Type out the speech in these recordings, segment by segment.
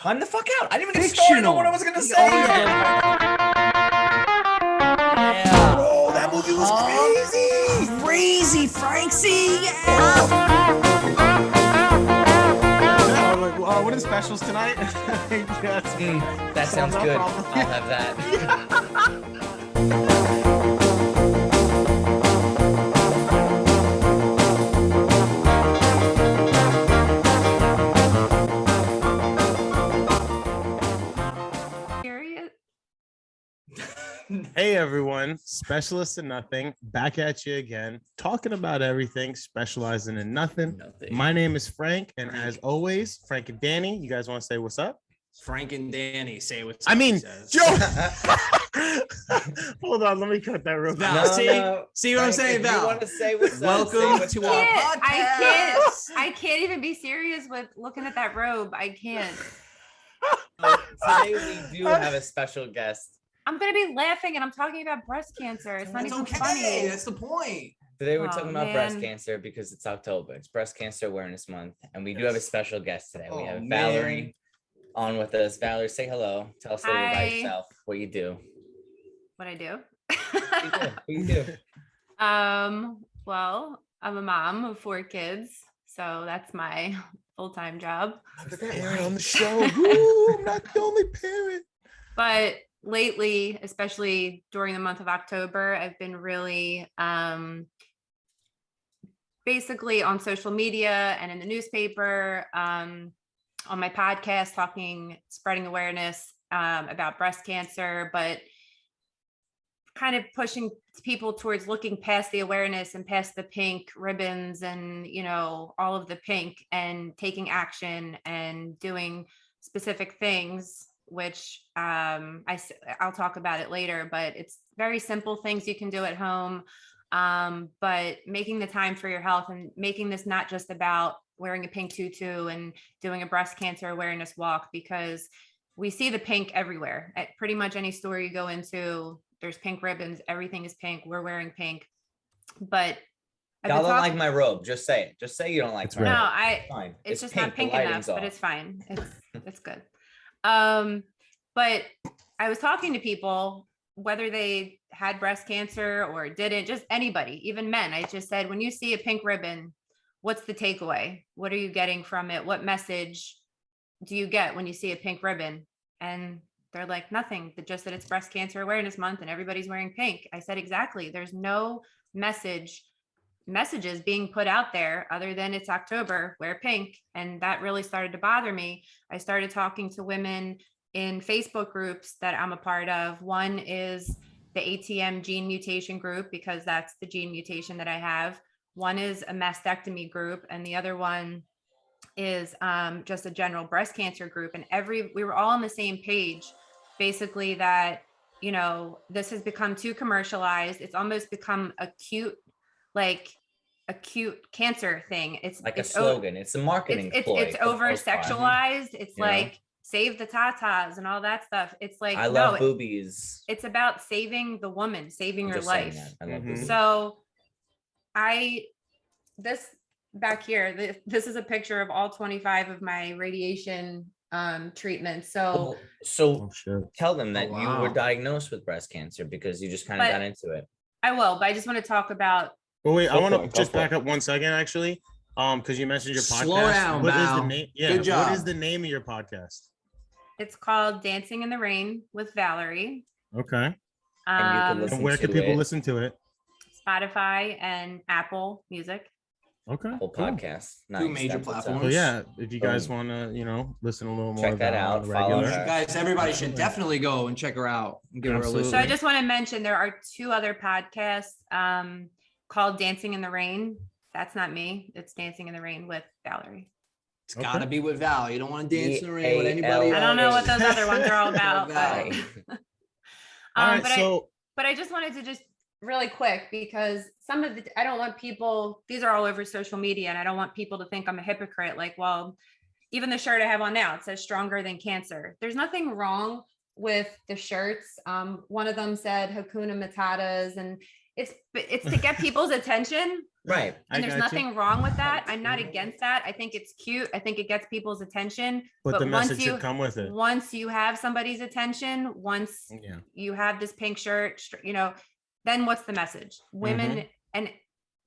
Time the fuck out. I didn't even get started on what I was going to say. Yeah. Bro, that movie was crazy. Crazy, Francie. Yeah. I was like, what are specials tonight? Yes. That sounds good. I'll have that. Hey everyone, Specialists in Nothing, back at you again, talking about everything, specializing in nothing. My name is Frank, and as always, Frank and Danny, you guys want to say what's up? Frank and Danny say what's up. I mean, Joe. Hold on, let me cut that real quick. See what I'm saying, Val? You want to say what's Welcome to our podcast. I can't even be serious with looking at that robe. I can't. Today we do have a special guest. I'm gonna be laughing and I'm talking about breast cancer. It's not even funny. That's the point. Today we're talking about breast cancer because it's October. It's Breast Cancer Awareness Month, and we do have a special guest today. We have Valerie on with us. Valerie, say hello. Tell us a little about yourself. What you do. What I do. What you do. Well, I'm a mom of 4 kids, so that's my full-time job. On the show. Woo, I'm not the only parent. But lately, especially during the month of October, I've been really basically on social media and in the newspaper, on my podcast, spreading awareness about breast cancer, but kind of pushing people towards looking past the awareness and past the pink ribbons and, all of the pink, and taking action and doing specific things, which I'll talk about it later, but it's very simple things you can do at home. But making the time for your health and making this not just about wearing a pink tutu and doing a breast cancer awareness walk, because we see the pink everywhere. At pretty much any store you go into, there's pink ribbons. Everything is pink. We're wearing pink. But y'all don't like my robe. Just say it. Just say you don't like it. No, fine. It's just pink. Not pink enough, but it's fine. It's good. But I was talking to people, whether they had breast cancer or didn't, just anybody, even men. I just said, when you see a pink ribbon, what's the takeaway? What are you getting from it? What message do you get when you see a pink ribbon? And they're like, nothing, just that it's Breast Cancer Awareness Month and everybody's wearing pink. I said, exactly. There's no messages being put out there other than it's October, wear pink. And that really started to bother me. I started talking to women in Facebook groups that I'm a part of. One is the ATM gene mutation group, because that's the gene mutation that I have. One is a mastectomy group, and the other one is just a general breast cancer group. And we were all on the same page, basically, that, this has become too commercialized. It's almost become a cute cancer thing. It's like a slogan. It's a marketing ploy. It's over sexualized. It's like save the tatas and all that stuff. It's like, I love boobies. It's about saving the woman, saving her life. I love boobies. So this back here, this is a picture of all 25 of my radiation treatments. So tell them that you were diagnosed with breast cancer because you just kind of got into it. I will, but I just want to talk about. Well, wait, I want to just back up 1 second, actually, because you mentioned your podcast. Slow down, what Val. is the name? Yeah, good job. What is the name of your podcast? It's called Dancing in the Rain with Valerie. Okay. And where can people listen to it? Spotify and Apple Music. Okay. Whole podcast. Nice. 2 major platforms. So yeah, if you guys want to, listen a little more, check that out. Follow her. Guys, everybody should definitely go and check her out and give her a listen. So I just want to mention there are 2 other podcasts called Dancing in the Rain. That's not me. It's Dancing in the Rain with Valerie. It's got to be with Val. You don't want to dance in the rain with anybody else. I don't know what those other ones are all about. But, but I just wanted to just really quick, because I don't want people, these are all over social media, and I don't want people to think I'm a hypocrite. Like, well, even the shirt I have on now, it says stronger than cancer. There's nothing wrong with the shirts. One of them said Hakuna Matatas, and it's to get people's attention. Right. And there's nothing wrong with that. I'm not against that. I think it's cute. I think it gets people's attention. But the message should come with it. Once you have somebody's attention, once you have this pink shirt, you know, then what's the message? Women, and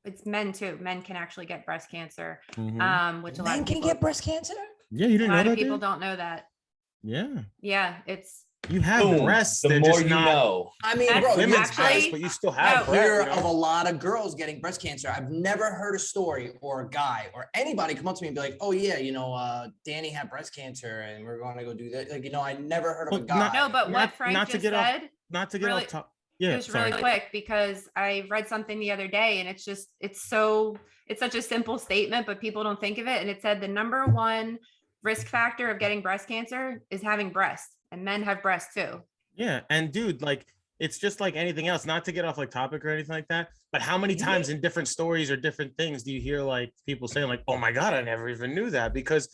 it's men too. Men can actually get breast cancer, which a lot of people can get breast cancer. Yeah, you didn't know that. A lot of people don't know that. Yeah, it's. You have breasts. The more you know. I mean, bro, women's breasts, but you still have breasts. Fear of a lot of girls getting breast cancer. I've never heard a story or a guy or anybody come up to me and be like, "Oh yeah, you know, Danny had breast cancer, and we're going to go do that." Like, you know, I never heard of a guy. No, but what Frank just said. Not to get off top. Yeah, just really quick, because I read something the other day, and it's such a simple statement, but people don't think of it. And it said the number one risk factor of getting breast cancer is having breasts, and men have breasts too. Yeah. And dude, like, it's just like anything else, not to get off like topic or anything like that, but how many times in different stories or different things do you hear like people saying like, oh my God, I never even knew that? Because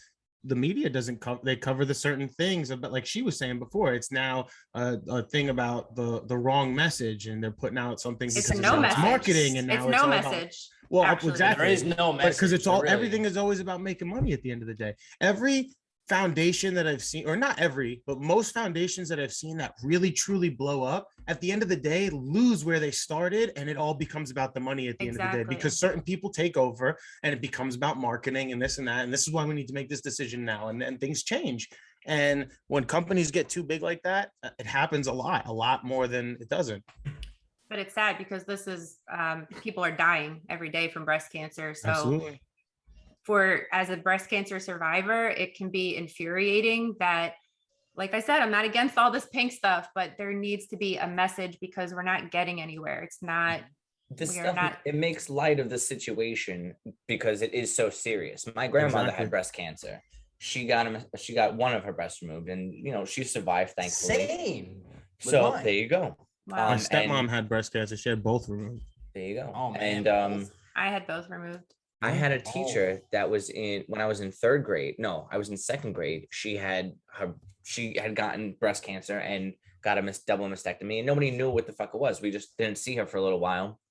the media doesn't cover, they cover the certain things about, like she was saying before, it's now a thing about the wrong message, and they're putting out something because it's marketing, and now it's no message. Well, actually, exactly. There is no message. Because it's all, everything is always about making money at the end of the day. Every foundation that I've seen, or not every, but most foundations that I've seen that really truly blow up, at the end of the day, lose where they started, and it all becomes about the money at the end of the day, because certain people take over and it becomes about marketing and this and that. And this is why we need to make this decision now. And things change. And when companies get too big like that, it happens a lot more than it doesn't. But it's sad because this is, people are dying every day from breast cancer. So absolutely. As a breast cancer survivor, it can be infuriating that, like I said, I'm not against all this pink stuff, but there needs to be a message, because we're not getting anywhere. It's not, this stuff, it makes light of the situation because it is so serious. My grandmother had breast cancer. She got one of her breasts removed, and you know, she survived, thankfully. Same. So there you go. Wow. My stepmom had breast cancer. She had both removed. There you go. Oh, man. And I had both removed. I had a teacher that was when I was in third grade. No, I was in second grade. She had gotten breast cancer and got a double mastectomy, and nobody knew what the fuck it was. We just didn't see her for a little while.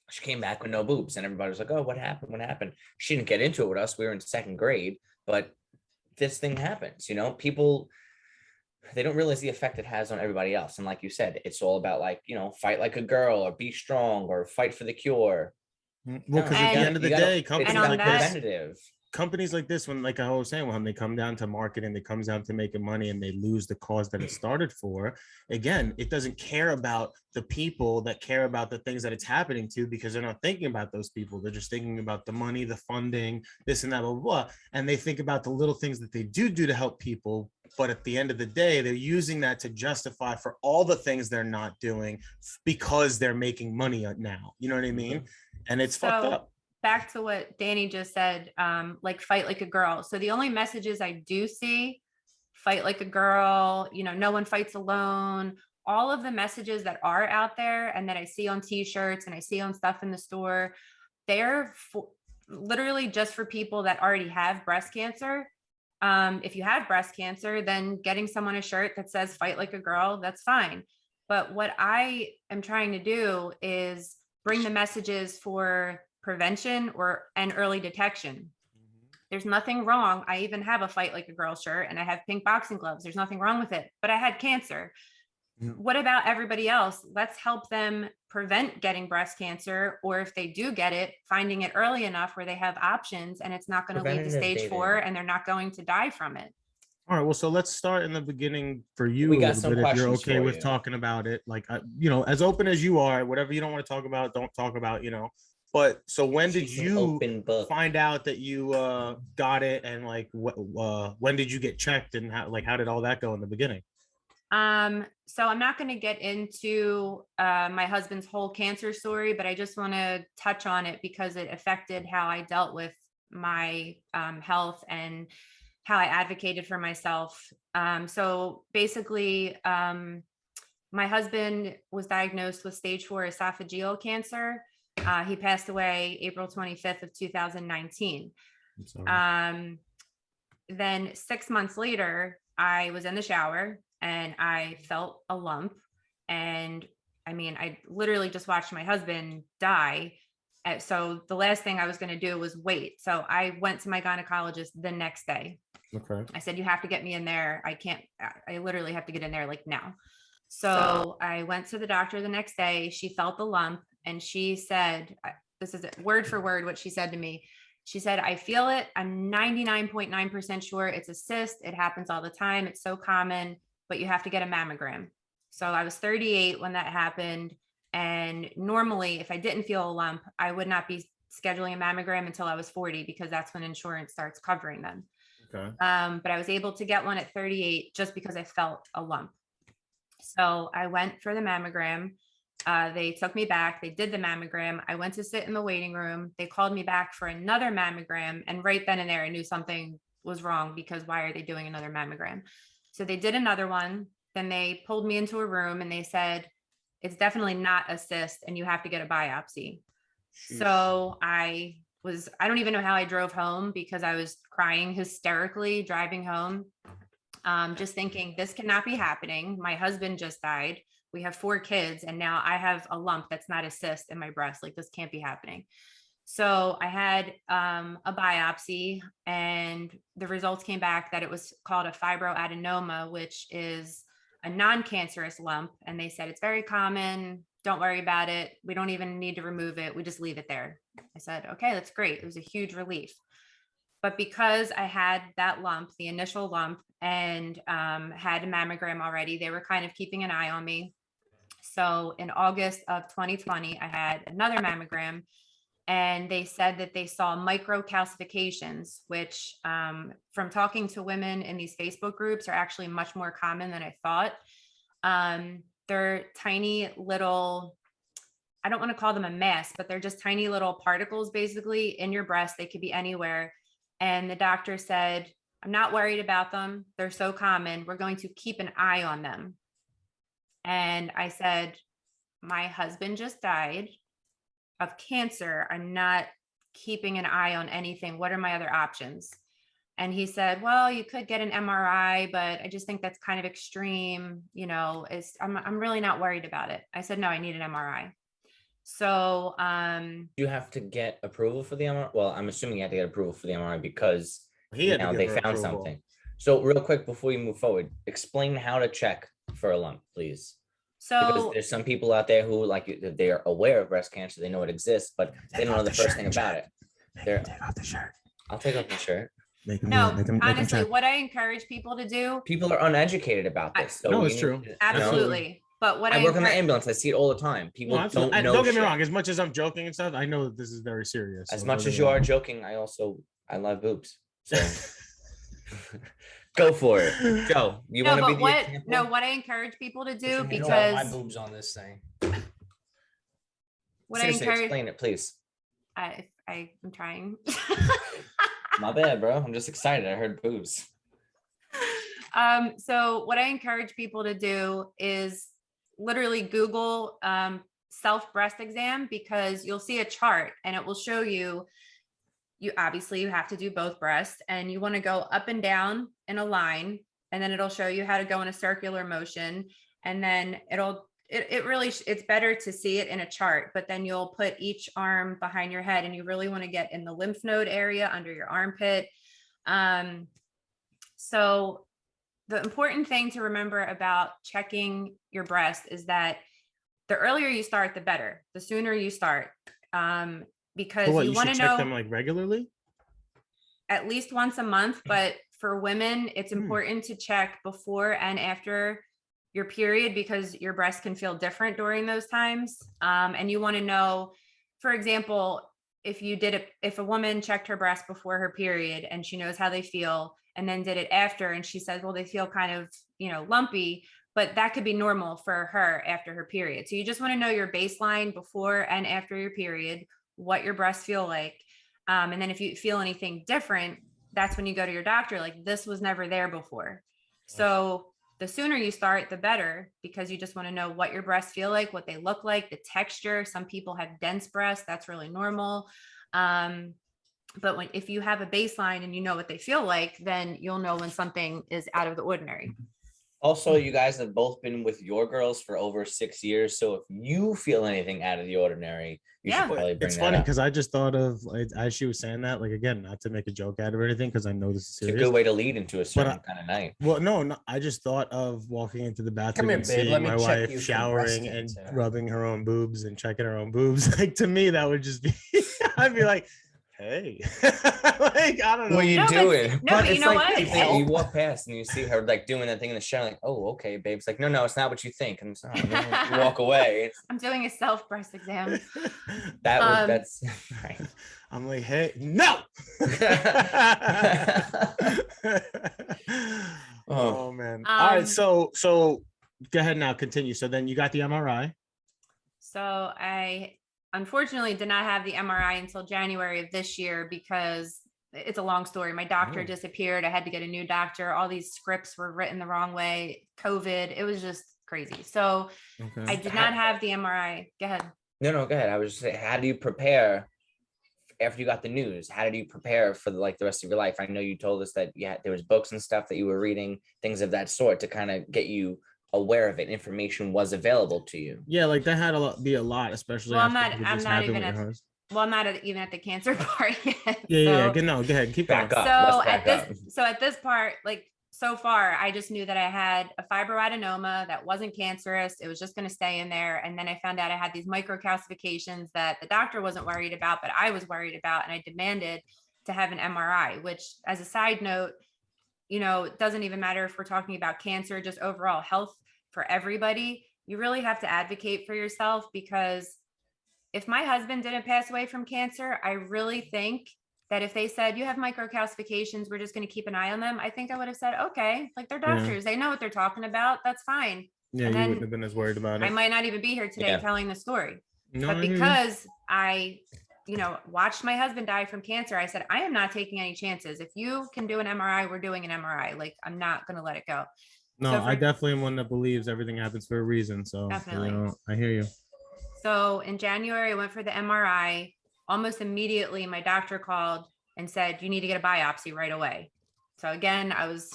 She came back with no boobs, and everybody was like, "Oh, what happened? What happened?" She didn't get into it with us. We were in second grade, but this thing happens. You know, people, they don't realize the effect it has on everybody else. And like you said, it's all about, like, you know, fight like a girl, or be strong, or fight for the cure. Well, because at the end of the day, companies like this, when, like I was saying, when they come down to marketing, it comes down to making money, and they lose the cause that it started for. Again, it doesn't care about the people that care about the things that it's happening to, because they're not thinking about those people. They're just thinking about the money, the funding, this and that, blah, blah, blah. And they think about the little things that they do to help people. But at the end of the day, they're using that to justify for all the things they're not doing, because they're making money now. You know what I mean? And it's fucked up. Back to what Danny just said, like fight like a girl. So the only messages I do see, fight like a girl, you know, no one fights alone, all of the messages that are out there and that I see on t-shirts and I see on stuff in the store, they're literally just for people that already have breast cancer. If you have breast cancer, then getting someone a shirt that says fight like a girl, that's fine. But what I am trying to do is bring the messages for prevention and early detection. There's nothing wrong. I even have a fight like a girl shirt, and I have pink boxing gloves. There's nothing wrong with it, but I had cancer. What about everybody else? Let's help them prevent getting breast cancer, or if they do get it, finding it early enough where they have options and it's not going to lead to stage 4 and they're not going to die from it. All right, well, so let's start in the beginning for you. We got some questions, if you're okay with talking about it. Like, you know, as open as you are, whatever you don't want to talk about, don't talk about, you know. But so when did you find out that you got it, and like when did you get checked, and how did all that go in the beginning? So I'm not going to get into my husband's whole cancer story, but I just want to touch on it because it affected how I dealt with my health and how I advocated for myself. So basically, my husband was diagnosed with stage 4 esophageal cancer. He passed away April 25th of 2019. Then 6 months later, I was in the shower and I felt a lump. And I mean, I literally just watched my husband die. So the last thing I was going to do was wait. So I went to my gynecologist the next day. Okay. I said, you have to get me in there. I literally have to get in there like now. So I went to the doctor the next day. She felt the lump and she said, this is word for word what she said to me. She said, I feel it. I'm 99.9% sure it's a cyst. It happens all the time. It's so common, but you have to get a mammogram. So I was 38 when that happened. And normally, if I didn't feel a lump, I would not be scheduling a mammogram until I was 40 because that's when insurance starts covering them. Okay. But I was able to get one at 38 just because I felt a lump. So I went for the mammogram. They took me back. They did the mammogram. I went to sit in the waiting room. They called me back for another mammogram. And right then and there, I knew something was wrong because why are they doing another mammogram? So they did another one. Then they pulled me into a room and they said, it's definitely not a cyst and you have to get a biopsy. Jeez. So I don't even know how I drove home because I was crying hysterically driving home. Just thinking this cannot be happening. My husband just died. We have 4 kids and now I have a lump that's not a cyst in my breast. Like this can't be happening. So I had a biopsy and the results came back that it was called a fibroadenoma, which is a non-cancerous lump. And they said, it's very common. Don't worry about it. We don't even need to remove it. We just leave it there. I said, okay, that's great. It was a huge relief. But because I had that lump, the initial lump, and had a mammogram already, they were kind of keeping an eye on me. So in August of 2020, I had another mammogram and they said that they saw microcalcifications, which from talking to women in these Facebook groups are actually much more common than I thought. They're tiny little, I don't want to call them a mass, but they're just tiny little particles basically in your breast. They could be anywhere. And the doctor said, I'm not worried about them. They're so common. We're going to keep an eye on them. And I said, my husband just died of cancer. I'm not keeping an eye on anything. What are my other options? And he said, well, you could get an MRI, but I just think that's kind of extreme. You know, I'm really not worried about it. I said, no, I need an MRI. So you have to get approval for the MRI. Well, I'm assuming you have to get approval for the MRI because they found approval. Something. So real quick before we move forward, explain how to check for a lump, please. So because there's some people out there who they are aware of breast cancer, they know it exists, but they don't know the first thing about it. Take off the shirt. I'll take off the shirt. Honestly, what I encourage people to do. People are uneducated about this. So no, it's true. Absolutely. But what I work in the ambulance, I see it all the time. People don't know. Don't get me wrong. As much as I'm joking and stuff, I know that this is very serious. As much as you are joking, I love boobs. So go for it, Joe. You want to be the example? No, what I encourage people to do because my boobs on this thing. Seriously, explain it, please. I'm trying. My bad, bro. I'm just excited. I heard boobs. So what I encourage people to do is literally Google self breast exam because you'll see a chart and it will show you obviously you have to do both breasts and you want to go up and down in a line and then it'll show you how to go in a circular motion and then it's better to see it in a chart, but then you'll put each arm behind your head and you really want to get in the lymph node area under your armpit. So the important thing to remember about checking your breast is that the earlier you start, the better. The sooner you start, because you want to know check them like regularly, at least once a month. But for women, it's important to check before and after your period because your breast can feel different during those times. And you want to know, for example, if a woman checked her breast before her period and she knows how they feel, and then did it after and she says, well, they feel kind of, lumpy, but that could be normal for her after her period. So you just want to know your baseline before and after your period, what your breasts feel like. And then if you feel anything different, that's when you go to your doctor, like this was never there before. So the sooner you start, the better, because you just want to know what your breasts feel like, what they look like, the texture. Some people have dense breasts. That's really normal. But if you have a baseline and you know what they feel like, then you'll know when something is out of the ordinary. Also, you guys have both been with your girls for over 6 years. So if you feel anything out of the ordinary, you should probably bring It's that funny up. because I just thought of, like, as she was saying that, like, again, not to make a joke out of it or anything, because I know this is It's a serious. good way to lead into a certain kind of night. Well, no, I just thought of walking into the bathroom here, and babe, let seeing me my check you wife for breast showering and cancer. rubbing her own boobs and checking her own boobs. Like, to me, that would just be, I'd be like, hey, like, I don't know. What are you No, but- doing? no, but you know what? You walk past and you see her like doing that thing in the shower, like, oh, okay, babe. It's like, no, it's not what you think. And so, you walk away. I'm doing a self breast exam. That's right. I'm like, hey, no. Oh man. All right, so go ahead now, continue. So then you got the MRI. So I unfortunately did not have the MRI until January of this year because it's a long story. My doctor disappeared. I had to get a new doctor. All these scripts were written the wrong way. COVID. It was just crazy. So I did not have the MRI. Go ahead. No, go ahead. I was just saying, how do you prepare after you got the news? How did you prepare for the rest of your life? I know you told us that there was books and stuff that you were reading, things of that sort, to kind of get you aware of it. Information was available to you. Yeah, like that had to be a lot, especially. Well, I'm not even at the cancer part yet. Yeah. Go ahead. Keep going. So at this part, like so far, I just knew that I had a fibroadenoma that wasn't cancerous. It was just going to stay in there. And then I found out I had these microcalcifications that the doctor wasn't worried about, but I was worried about. And I demanded to have an MRI, which, as a side note, it doesn't even matter if we're talking about cancer, just overall health for everybody. You really have to advocate for yourself, because if my husband didn't pass away from cancer, I really think that if they said you have microcalcifications, we're just going to keep an eye on them, I think I would have said, okay, like they're doctors, they know what they're talking about. That's fine. Yeah, you wouldn't have been as worried about it. I might not even be here today telling the story. No, but because I watched my husband die from cancer, I said, I am not taking any chances. If you can do an MRI, we're doing an MRI. Like, I'm not going to let it go. No, I definitely am one that believes everything happens for a reason. So definitely. I hear you. So in January, I went for the MRI. Almost immediately, my doctor called and said, you need to get a biopsy right away. So again, I was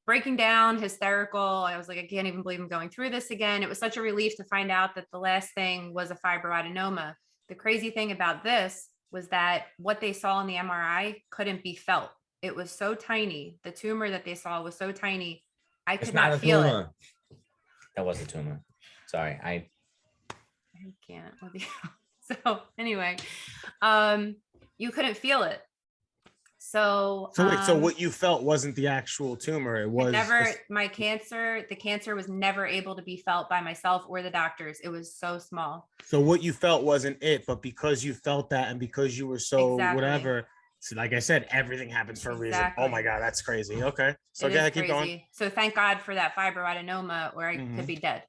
breaking down, hysterical. I was like, I can't even believe I'm going through this again. It was such a relief to find out that the last thing was a fibroadenoma. The crazy thing about this was that what they saw in the MRI couldn't be felt. It was so tiny. The tumor that they saw was so tiny, I could not feel it. That was a tumor. Sorry, I can't. So anyway, you couldn't feel it. So wait, so what you felt wasn't the actual tumor. It was the cancer was never able to be felt by myself or the doctors. It was so small. So what you felt wasn't it, but because you felt that and because you were so whatever, so like I said, everything happens for a reason. Oh my God, that's crazy. Okay. So go ahead, keep going. So thank God for that fibroadenoma, or I could be dead.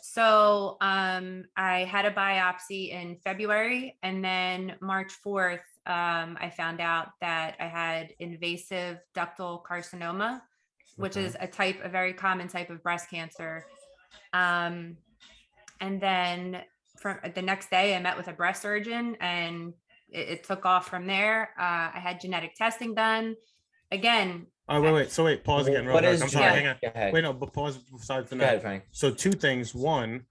So I had a biopsy in February, and then March 4th, I found out that I had invasive ductal carcinoma, which is a very common type of breast cancer. And then from the next day, I met with a breast surgeon, and it took off from there. I had genetic testing done. Again. Oh, wait. So pause again. Real quick. I'm sorry. Hang on. Wait, no, but pause aside from that. So two things. One,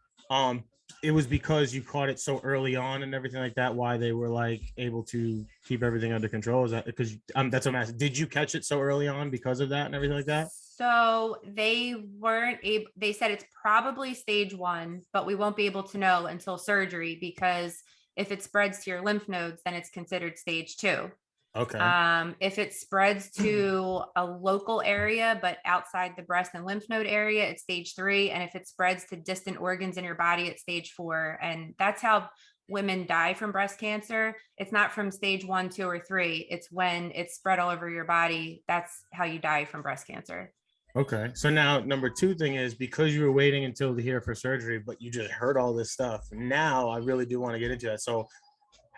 it was because you caught it so early on and everything like that, why they were like able to keep everything under control. Is that because that's what I'm asking. Did you catch it so early on because of that and everything like that? So they weren't able, they said it's probably stage 1, but we won't be able to know until surgery, because if it spreads to your lymph nodes, then it's considered stage 2. Okay. If it spreads to a local area, but outside the breast and lymph node area, it's stage 3. And if it spreads to distant organs in your body, it's stage 4. And that's how women die from breast cancer. It's not from stage 1, 2, or 3. It's when it's spread all over your body. That's how you die from breast cancer. Okay. So now number 2 thing is, because you were waiting until to hear for surgery, but you just heard all this stuff. Now I really do want to get into that. So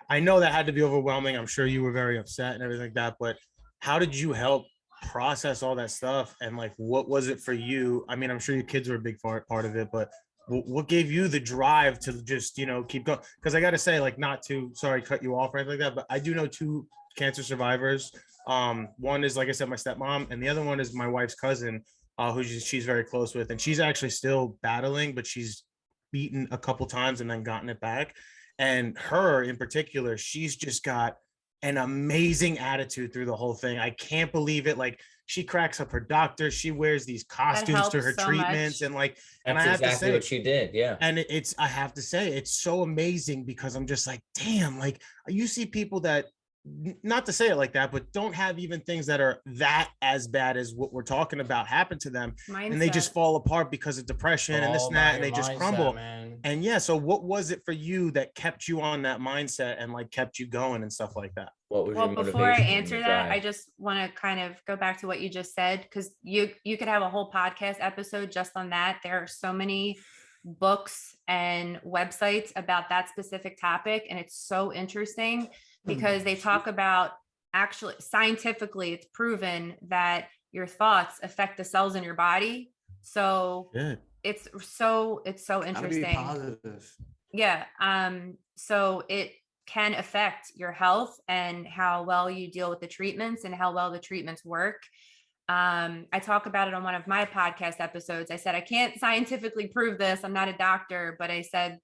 I know that had to be overwhelming. I'm sure you were very upset and everything like that, but how did you help process all that stuff? And like, what was it for you? I mean, I'm sure your kids were a big part of it, but what gave you the drive to just, keep going? Because I got to say, like, not to, sorry, cut you off or anything like that, but I do know 2 cancer survivors. One is, like I said, my stepmom, and the other one is my wife's cousin. who she's very close with, and she's actually still battling, but she's beaten a couple times and then gotten it back. And her in particular, she's just got an amazing attitude through the whole thing. I can't believe it. Like, she cracks up her doctor. She wears these costumes to her so treatments, much. and like, That's and I have exactly to say, what she did. Yeah. and I have to say, it's so amazing, because I'm just like, damn, like, you see people that, not to say it like that, but don't have even things that are that as bad as what we're talking about happen to them. Mindset. And they just fall apart because of depression and this and that, and they just crumble. Man. And yeah, so what was it for you that kept you on that mindset and like kept you going and stuff like that? What was your Well, before I motivation and answer your that, drive? I just want to kind of go back to what you just said, because you could have a whole podcast episode just on that. There are so many books and websites about that specific topic, and it's so interesting because they talk about, actually scientifically it's proven that your thoughts affect the cells in your body. So Good. it's so Gotta be interesting. positive. Yeah. So it can affect your health and how well you deal with the treatments and how well the treatments work. I talk about it on one of my podcast episodes. I said, I can't scientifically prove this. I'm not a doctor, but I said,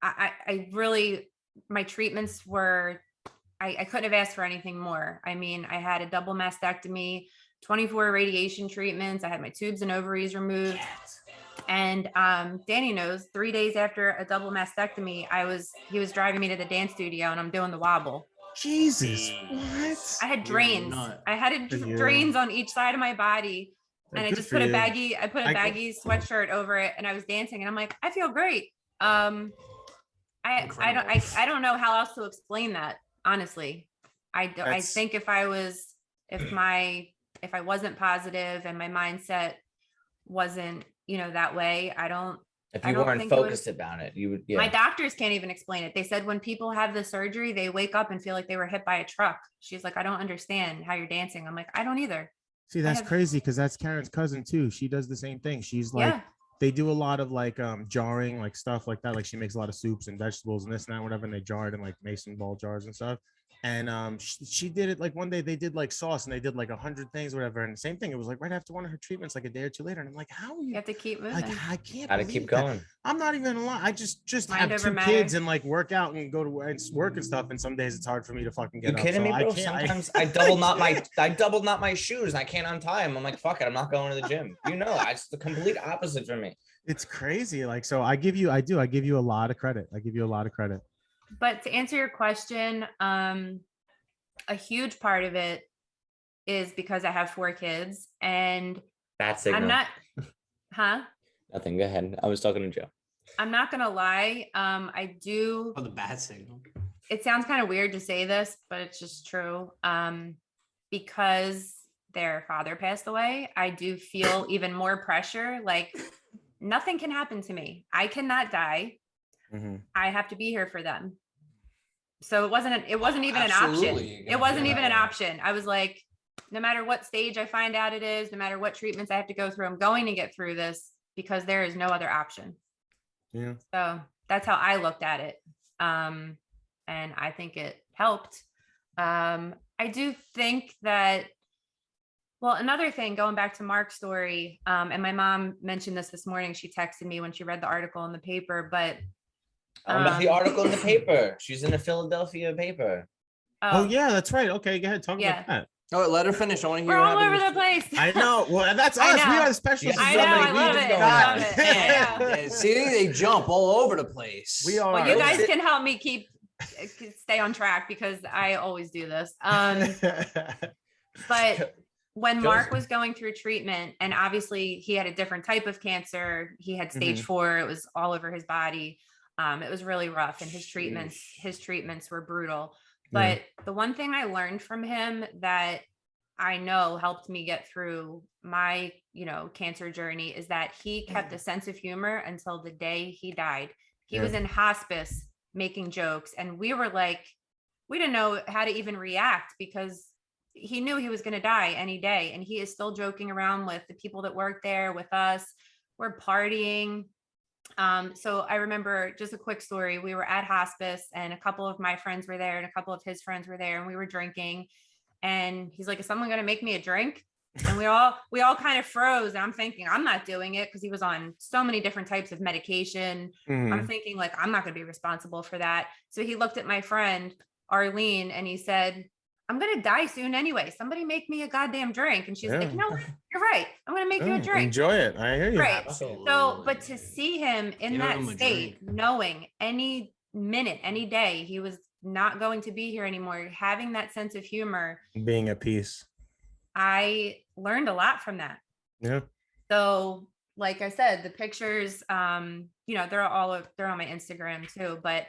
I really, my treatments were, I couldn't have asked for anything more. I mean, I had a double mastectomy, 24 radiation treatments. I had my tubes and ovaries removed. Yes. And Danny knows, 3 days after a double mastectomy, he was driving me to the dance studio and I'm doing the wobble. Jesus, what? I had drains. I had drains on each side of my body. And I just put a baggy sweatshirt over it and I was dancing and I'm like, I feel great. I don't know how else to explain that. Honestly, I think if I wasn't positive and my mindset wasn't, that way, if you weren't focused about it, you would. Yeah. My doctors can't even explain it. They said when people have the surgery, they wake up and feel like they were hit by a truck. She's like, I don't understand how you're dancing. I'm like, I don't either. See, that's crazy, because that's Karen's cousin too. She does the same thing. She's like, they do a lot of like jarring, like stuff like that. Like, she makes a lot of soups and vegetables and this and that, whatever, and they jar it in like mason ball jars and stuff. And she did it like one day. They did like sauce and they did like 100 things, whatever. And the same thing. It was like right after one of her treatments, like a day or two later. And I'm like, how are you? You have to keep moving. Like, I can't. Gotta keep going. That. I'm not even gonna lie. I just Mind have two kids and like work out and go to work and stuff. And some days it's hard for me to fucking get up. You kidding me, bro? I Sometimes I double knot my shoes and I can't untie them. I'm like, fuck it, I'm not going to the gym. It's the complete opposite for me. It's crazy. Like, so I give you a lot of credit. But to answer your question, a huge part of it is because I have 4 kids and Bad signal. I'm not, Nothing. Go ahead. I was talking to Joe. I'm not going to lie. I do. Oh, the bad signal. It sounds kind of weird to say this, but it's just true. Because their father passed away, I do feel even more pressure. Like, nothing can happen to me. I cannot die. Mm-hmm. I have to be here for them. So it wasn't even an option. It wasn't even an option. I was like, no matter what stage I find out it is, no matter what treatments I have to go through, I'm going to get through this because there is no other option. Yeah. So that's how I looked at it. And I think it helped. I do think that, well, another thing, going back to Mark's story, and my mom mentioned this morning, she texted me when she read the article in the paper, but about the article in the paper. She's in the Philadelphia paper. Oh yeah, that's right. Okay, go ahead. Talk about that. Oh, let her finish. I want to hear. We're all over the place. I know. Well, that's us. We are the specialists. I know. I love it. Yeah. See, they jump all over the place. We are. Well, you guys can help me stay on track because I always do this. But when Mark was going through treatment, and obviously he had a different type of cancer, he had stage 4. It was all over his body. It was really rough, and his treatments were brutal. But the one thing I learned from him that I know helped me get through my, cancer journey is that he kept a sense of humor until the day he died. He was in hospice making jokes, and we were like, we didn't know how to even react because he knew he was going to die any day. And he is still joking around with the people that work there with us. We're partying. So I remember, just a quick story. We were at hospice and a couple of my friends were there and a couple of his friends were there, and we were drinking, and he's like, is someone going to make me a drink? And we all kind of froze. And I'm thinking, I'm not doing it because he was on so many different types of medication. I'm thinking like, I'm not going to be responsible for that. So he looked at my friend Arlene and he said, I'm going to die soon anyway. Somebody make me a goddamn drink. And she's like, you know what? You're right. I'm going to make you a drink. Enjoy it. I hear you. Right. So, but to see him in that state, knowing any minute, any day, he was not going to be here anymore, having that sense of humor, being at peace. I learned a lot from that. Yeah. So, like I said, the pictures, they're on my Instagram too, but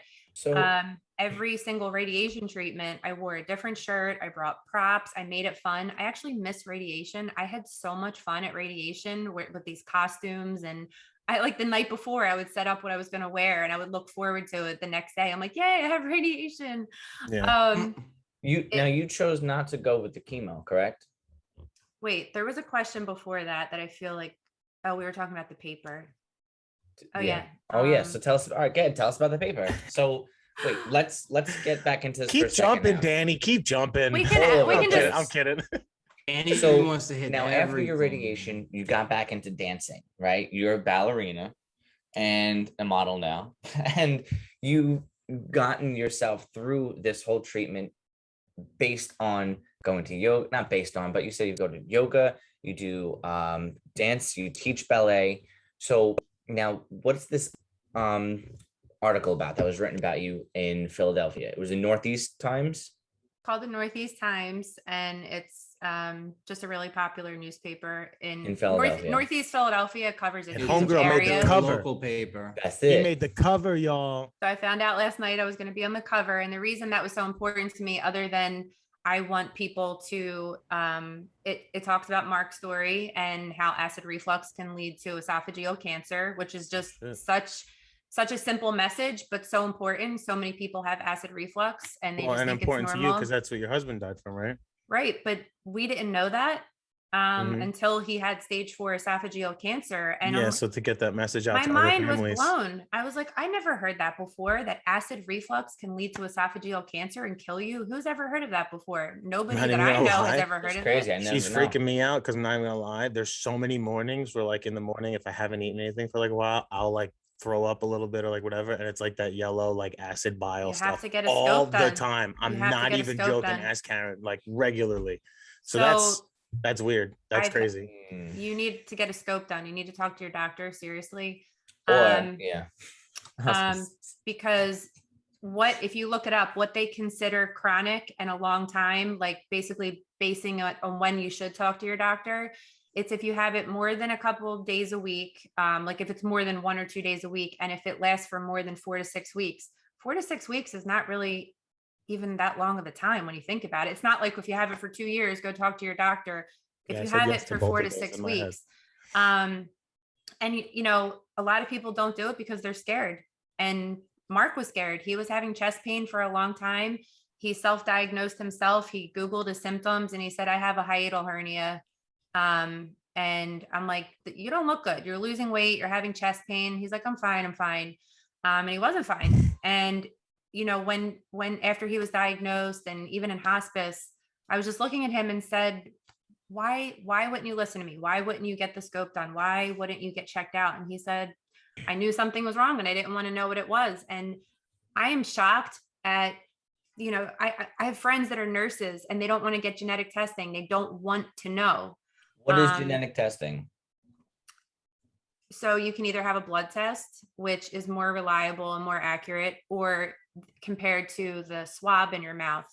every single radiation treatment, I wore a different shirt. I brought props. I made it fun. I actually miss radiation. I had so much fun at radiation with these costumes. And I like the night before I would set up what I was going to wear and I would look forward to it the next day. I'm like, yay, I have radiation. Yeah. You chose not to go with the chemo, correct? Wait, there was a question before that I feel like, we were talking about the paper. Oh yeah. So tell us. All right, good. Tell us about the paper. So wait, let's get back into this. Keep jumping, Danny. Keep jumping. We can just. I'm kidding. Danny so wants to hit now. Everything. After your radiation, you got back into dancing, right? You're a ballerina and a model now, and you've gotten yourself through this whole treatment based on going to yoga. Not based on, but you said you go to yoga. You do dance. You teach ballet. So now, what's this article about that was written about you in Philadelphia? It was in Northeast Times. Called the Northeast Times, and it's just a really popular newspaper in Philadelphia. Northeast Philadelphia. Covers a huge homegirl area. made the cover. Local paper. That's it. He made the cover, y'all. So I found out last night I was going to be on the cover, and the reason that was so important to me, other than I want people to, it talks about Mark's story and how acid reflux can lead to esophageal cancer, which is just such a simple message, but so important. So many people have acid reflux and they just think important it's normal. To you because that's what your husband died from, right? Right. But we didn't know that until he had stage 4 esophageal cancer. And so to get that message out to my other mind was families. blown. I was like, I never heard that before, that acid reflux can lead to esophageal cancer and kill you. Who's ever heard of that before? Nobody that I know has ever heard of it. She's freaking me out because I'm not even gonna lie. There's so many mornings where like in the morning, if I haven't eaten anything for like a while, I'll like throw up a little bit or like whatever, and it's like that yellow like acid bile stuff all the time. I'm not even joking. Ask Karen like regularly. So that's weird. That's crazy. You need to get a scope done. You need to talk to your doctor seriously. Because if you look it up, what they consider chronic and a long time, like basically basing it on when you should talk to your doctor, it's if you have it more than a couple of days a week, like if it's more than 1 or 2 days a week, and if it lasts for more than 4 to 6 weeks. 4 to 6 weeks is not really even that long of a time when you think about it. It's not like if you have it for 2 years, go talk to your doctor. If you have it for 4 to 6 weeks, and a lot of people don't do it because they're scared. And Mark was scared. He was having chest pain for a long time. He self-diagnosed himself. He Googled his symptoms and he said, I have a hiatal hernia. And I'm like, you don't look good. You're losing weight. You're having chest pain. He's like, I'm fine. And he wasn't fine. And, when after he was diagnosed and even in hospice, I was just looking at him and said, why wouldn't you listen to me? Why wouldn't you get the scope done? Why wouldn't you get checked out? And he said, I knew something was wrong and I didn't want to know what it was. And I am shocked at, I have friends that are nurses and they don't want to get genetic testing. They don't want to know. What is genetic testing? So you can either have a blood test, which is more reliable and more accurate, or compared to the swab in your mouth.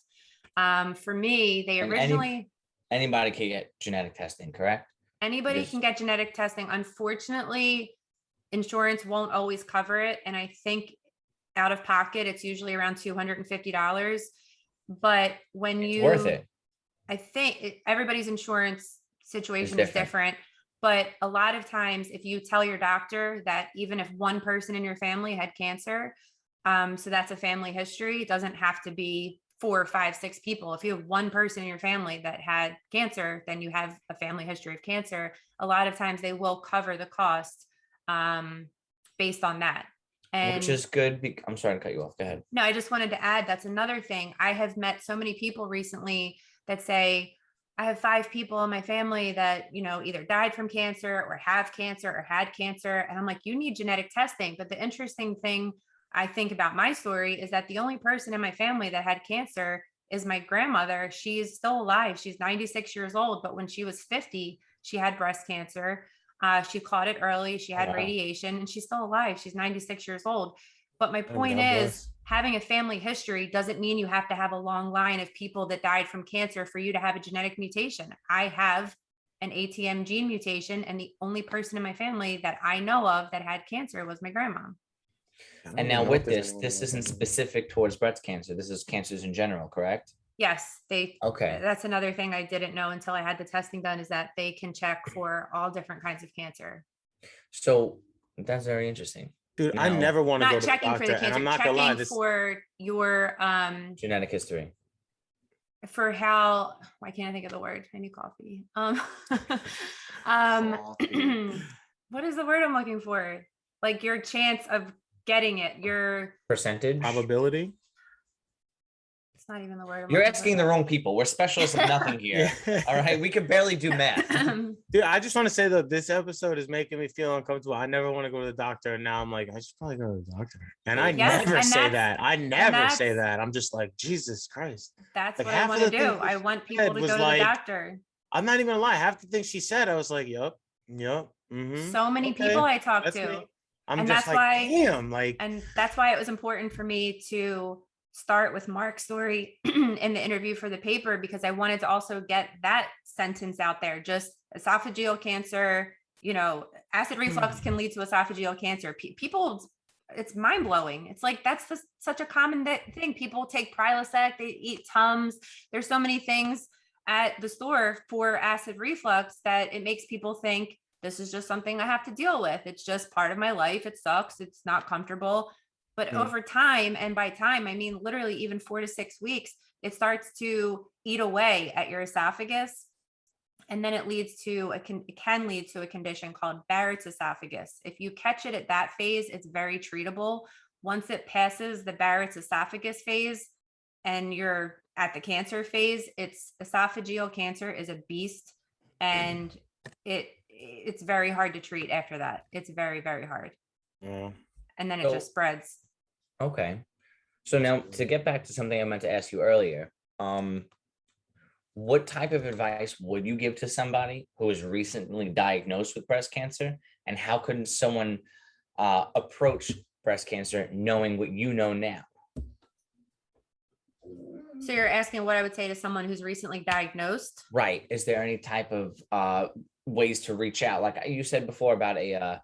For me, they originally... Anybody can get genetic testing, correct? Anybody can get genetic testing. Unfortunately, insurance won't always cover it. And I think out of pocket, it's usually around $250. But when it's worth it. I think everybody's insurance situation is different. But a lot of times, if you tell your doctor that even if one person in your family had cancer, so that's a family history, it doesn't have to be 4, 5, 6 people. If you have one person in your family that had cancer, then you have a family history of cancer. A lot of times they will cover the cost based on that. And which is good. I'm sorry to cut you off. Go ahead. No, I just wanted to add, that's another thing. I have met so many people recently that say, I have 5 people in my family that, you know, either died from cancer or have cancer or had cancer. And I'm like, you need genetic testing. But the interesting thing I think about my story is that the only person in my family that had cancer is my grandmother. She is still alive. She's 96 years old. But when she was 50, she had breast cancer. She caught it early. She had radiation and she's still alive. She's 96 years old. But my point is, having a family history doesn't mean you have to have a long line of people that died from cancer for you to have a genetic mutation. I have an ATM gene mutation, and the only person in my family that I know of that had cancer was my grandma. And now with this isn't specific towards breast cancer. This is cancers in general, correct? Yes, okay. That's another thing I didn't know until I had the testing done, is that they can check for all different kinds of cancer. So that's very interesting. Dude, I never want to go to the doctor, for the cancer, and I'm not gonna lie, this for your genetic history. For how, why can't I think of the word? I need coffee. What is the word I'm looking for? Like your chance of getting it, your percentage, probability. It's not even the word. You're asking the wrong people. We're specialists of nothing here. All right. We can barely do math. Dude, I just want to say that this episode is making me feel uncomfortable. I never want to go to the doctor. And now I'm like, I should probably go to the doctor. And I never say that. I never say that. I'm just like, Jesus Christ. That's like what I want to do. I want people to go to the doctor. I'm not even gonna lie. Half the things she said, I was like, yup. Mm-hmm. So many people I talked to. I'm and just that's like, why, damn, like, and that's why it was important for me to start with Mark's story in the interview for the paper, because I wanted to also get that sentence out there. Just esophageal cancer, you know, acid reflux can lead to esophageal cancer. People, it's mind blowing. It's like, that's such a common thing. People take Prilosec, they eat Tums. There's so many things at the store for acid reflux that it makes people think this is just something I have to deal with. It's just part of my life. It sucks. It's not comfortable. But over time, and by time, I mean literally even 4 to 6 weeks, it starts to eat away at your esophagus. And then it leads to it can lead to a condition called Barrett's esophagus. If you catch it at that phase, it's very treatable. Once it passes the Barrett's esophagus phase and you're at the cancer phase, it's esophageal cancer is a beast, and it's very hard to treat after that. It's very, very hard. Yeah. And then it just spreads. Okay. So now to get back to something I meant to ask you earlier, what type of advice would you give to somebody who was recently diagnosed with breast cancer, and how could someone approach breast cancer knowing what you know now? So you're asking what I would say to someone who's recently diagnosed? Right. Is there any type of ways to reach out? Like you said before about a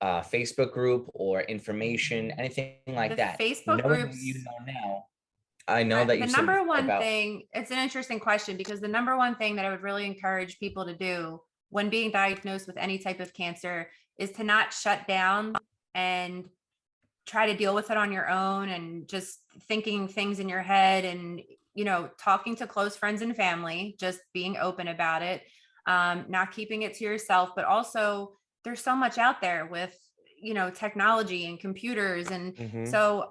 Facebook group or information, anything like that. Facebook groups, you know now. I know that you the number one thing, it's an interesting question, because the number one thing that I would really encourage people to do when being diagnosed with any type of cancer is to not shut down and try to deal with it on your own and just thinking things in your head, and, you know, talking to close friends and family, just being open about it, not keeping it to yourself. But also there's so much out there with, you know, technology and computers. And so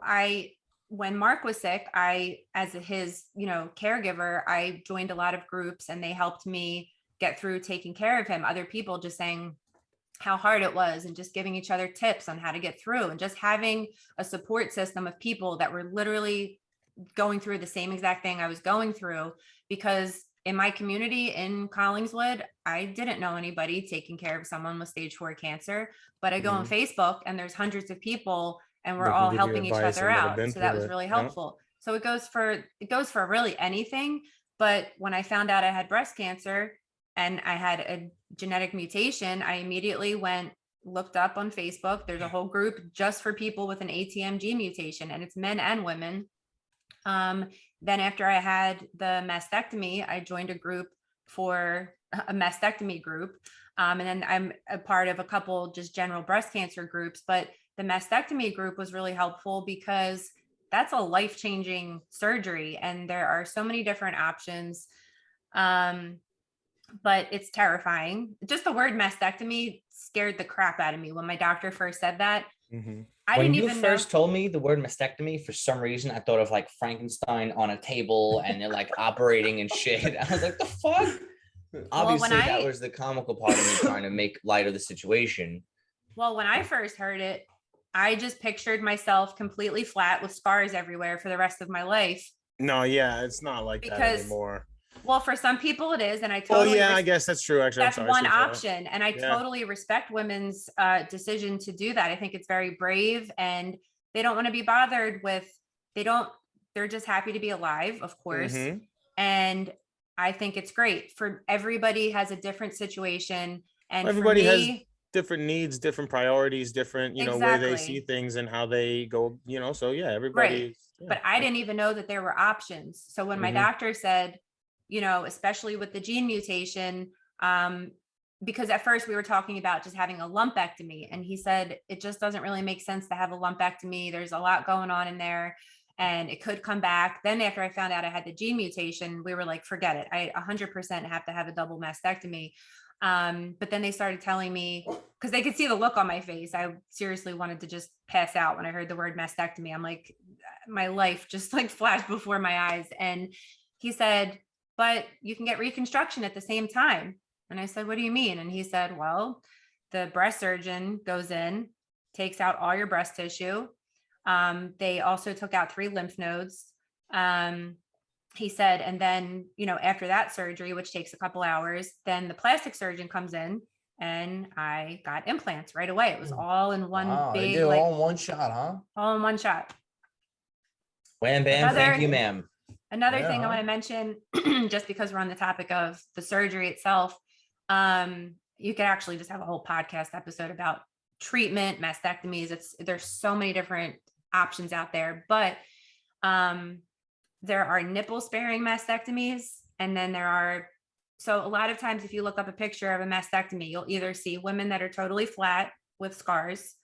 when Mark was sick, as his, you know, caregiver, I joined a lot of groups, and they helped me get through taking care of him. Other people just saying how hard it was, and just giving each other tips on how to get through, and just having a support system of people that were literally going through the same exact thing I was going through. Because in my community in Collingswood, I didn't know anybody taking care of someone with stage 4 cancer, but I go on Facebook and there's hundreds of people, and we're all helping each other out. So that was really helpful. So it goes for really anything. But when I found out I had breast cancer and I had a genetic mutation, I immediately looked up on Facebook. There's a whole group just for people with an ATM gene mutation, and it's men and women. Then after I had the mastectomy, I joined a group for a mastectomy group. And then I'm a part of a couple just general breast cancer groups. But the mastectomy group was really helpful because that's a life-changing surgery, and there are so many different options. But it's terrifying. Just the word mastectomy scared the crap out of me when my doctor first said that. When you first told me the word mastectomy, for some reason, I thought of like Frankenstein on a table and they're like operating and shit. I was like, the fuck? Obviously, that was the comical part of me trying to make light of the situation. Well, when I first heard it, I just pictured myself completely flat with scars everywhere for the rest of my life. No, yeah, it's not like that anymore. Well, for some people it is, and I totally. I guess that's true. Actually, that's one option, and I totally respect women's decision to do that. I think it's very brave, and they don't want to be bothered with. They're just happy to be alive, of course, and I think it's great. For everybody has a different situation, and everybody has different needs, different priorities, different way they see things and how they go. So yeah, everybody. Right. But I didn't even know that there were options. So when my doctor said, especially with the gene mutation, because at first we were talking about just having a lumpectomy, and he said it just doesn't really make sense to have a lumpectomy. There's a lot going on in there, and it could come back. Then after I found out I had the gene mutation, we were like, forget it. I 100% have to have a double mastectomy. But then they started telling me, because they could see the look on my face, I seriously wanted to just pass out when I heard the word mastectomy. I'm like, my life just like flashed before my eyes. And he said, but you can get reconstruction at the same time. And I said, what do you mean? And he said, well, the breast surgeon goes in, takes out all your breast tissue. They also took out 3 lymph nodes. He said, and then, after that surgery, which takes a couple hours, then the plastic surgeon comes in, and I got implants right away. It was all in one big, they did all in one shot, huh? All in one shot. Wham, bam, thank you, ma'am. Another thing I want to mention, just because we're on the topic of the surgery itself, you could actually just have a whole podcast episode about treatment, mastectomies. There's so many different options out there, but there are nipple sparing mastectomies, and then so a lot of times if you look up a picture of a mastectomy, you'll either see women that are totally flat with scars,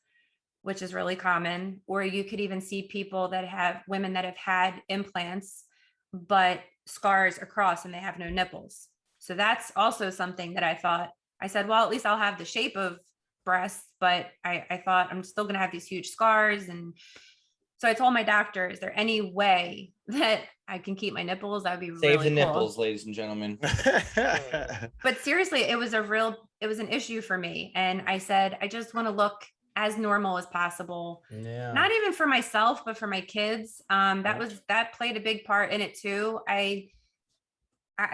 which is really common, or you could even see women that have had implants, but scars across and they have no nipples. So that's also something that I said, well, at least I'll have the shape of breasts, but I thought I'm still going to have these huge scars. And so I told my doctor, is there any way that I can keep my nipples? That would be really Save the cool. nipples, ladies and gentlemen. But seriously, it was an issue for me. And I said, I just want to look as normal as possible. Yeah. Not even for myself, but for my kids. That played a big part in it too. I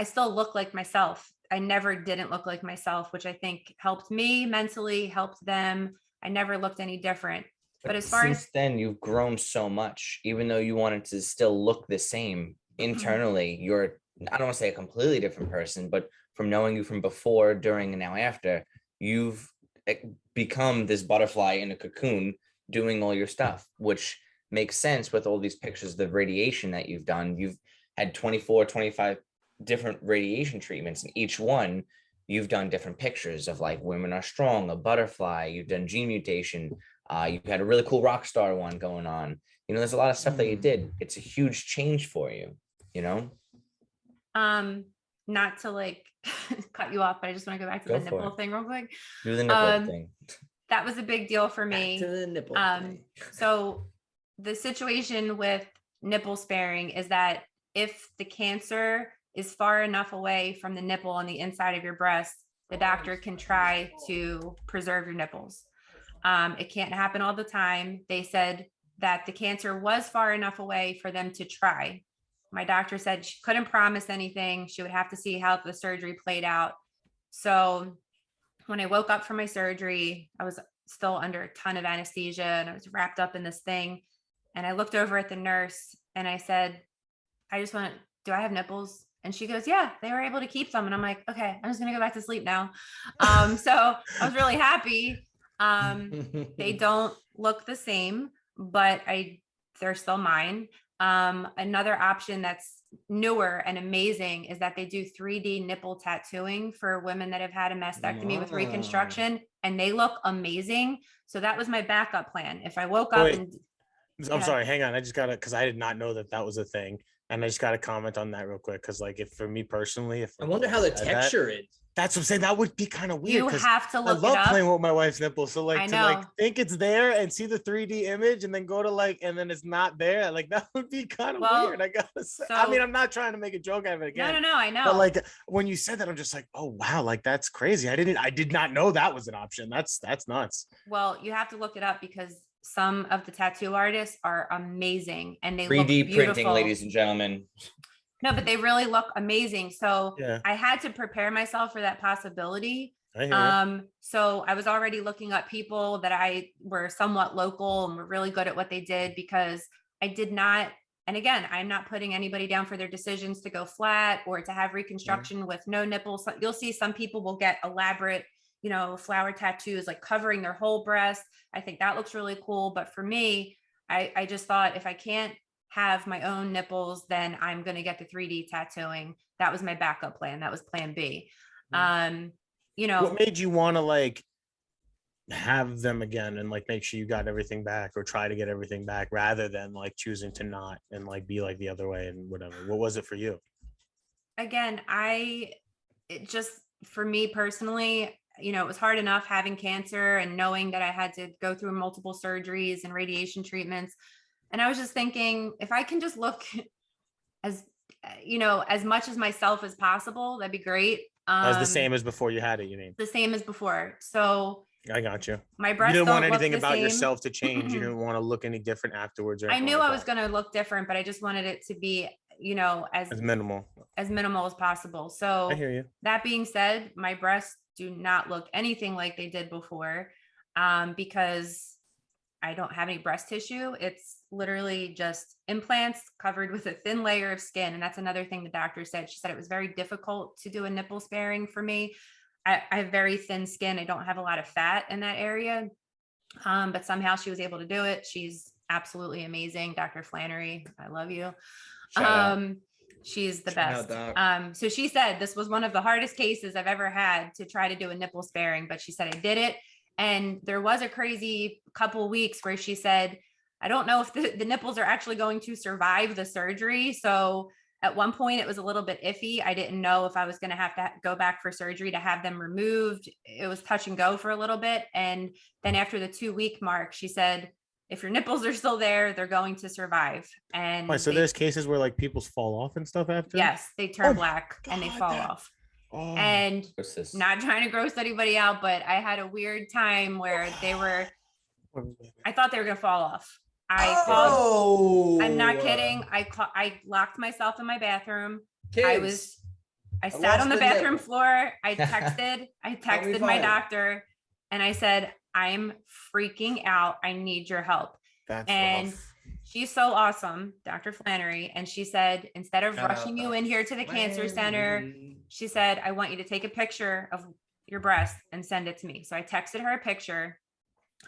still look like myself. I never didn't look like myself, which I think helped me mentally, helped them. I never looked any different. But as far as then, you've grown so much, even though you wanted to still look the same internally, you're, I don't want to say a completely different person, but from knowing you from before, during, and now after, you've become this butterfly in a cocoon doing all your stuff, which makes sense with all these pictures, the radiation that you've done. You've had 24, 25 different radiation treatments, and each one you've done different pictures of, like, women are strong, a butterfly, you've done gene mutation. You've had a really cool rock star one going on. There's a lot of stuff that you did. It's a huge change for you, Not to like cut you off, but I just want to go back to the nipple thing real quick. Do the nipple thing. That was a big deal for me. Back to the nipple thing. So the situation with nipple sparing is that if the cancer is far enough away from the nipple on the inside of your breast, the doctor can try to preserve your nipples. It can't happen all the time. They said that the cancer was far enough away for them to try. My doctor said she couldn't promise anything. She would have to see how the surgery played out. So when I woke up from my surgery, I was still under a ton of anesthesia, and I was wrapped up in this thing. And I looked over at the nurse and I said, do I have nipples? And she goes, yeah, they were able to keep them. And I'm like, okay, I'm just going to go back to sleep now. So I was really happy. They don't look the same, but they're still mine. Another option that's newer and amazing is that they do 3D nipple tattooing for women that have had a mastectomy with reconstruction, and they look amazing. So that was my backup plan. If I woke up I'm sorry, hang on. Because I did not know that was a thing. And I just got to comment on that real quick. Because, like, if for me personally, I wonder how the texture is. That's what I'm saying. That would be kind of weird. You have to I look it love up. playing with my wife's nipples. So like I to know. like think it's there and see the 3D image and then go to like and then it's not there. Like that would be kind of weird. I gotta say. I mean, I'm not trying to make a joke out of it again. No, I know. But like when you said that, I'm just like, oh wow, like that's crazy. I did not know that was an option. That's nuts. Well, you have to look it up because some of the tattoo artists are amazing and they 3D look beautiful. printing, ladies and gentlemen. No, but they really look amazing. So yeah. I had to prepare myself for that possibility. I hear you. So I was already looking up people that I were somewhat local and were really good at what they did because I did not. And again, I'm not putting anybody down for their decisions to go flat or to have reconstruction with no nipples. You'll see some people will get elaborate, flower tattoos, like covering their whole breast. I think that looks really cool. But for me, I just thought if I can't have my own nipples, then I'm going to get the 3D tattooing. That was my backup plan. That was plan B. What made you want to like have them again and like make sure you got everything back or try to get everything back rather than like choosing to not and like be like the other way and whatever? What was it for you? Again, for me personally, it was hard enough having cancer and knowing that I had to go through multiple surgeries and radiation treatments. And I was just thinking, if I can just look as much as myself as possible, that'd be great. As the same as before you had it, you mean? The same as before. So I got you. My breasts you didn't want don't anything look the about same. yourself to change. You didn't want to look any different afterwards. I knew I was going to look different, but I just wanted it to be, as minimal as possible. So I hear you. That being said, my breasts do not look anything like they did before, because I don't have any breast tissue. It's literally just implants covered with a thin layer of skin. And that's another thing the doctor said. She said it was very difficult to do a nipple sparing for me. I have very thin skin. I don't have a lot of fat in that area. But somehow she was able to do it. She's absolutely amazing. Dr. Flannery, I love you. She's the best. So she said this was one of the hardest cases I've ever had to try to do a nipple sparing, but she said I did it. And there was a crazy couple weeks where she said, I don't know if the nipples are actually going to survive the surgery. So at one point it was a little bit iffy. I didn't know if I was going to have to go back for surgery to have them removed. It was touch and go for a little bit. And then after the 2-week mark, she said, if your nipples are still there, they're going to survive. And so there's cases where like people's fall off and stuff after? Yes, they turn black and they fall off. Oh, and not trying to gross anybody out, but I had a weird time where I thought they were going to fall off. I'm not kidding. I locked myself in my bathroom. Kids, I sat on the bathroom floor. I texted my doctor and I said, I'm freaking out. I need your help. And rough. She's so awesome, Dr. Flannery. And she said, instead of rushing you in here to the cancer center, she said, I want you to take a picture of your breast and send it to me. So I texted her a picture.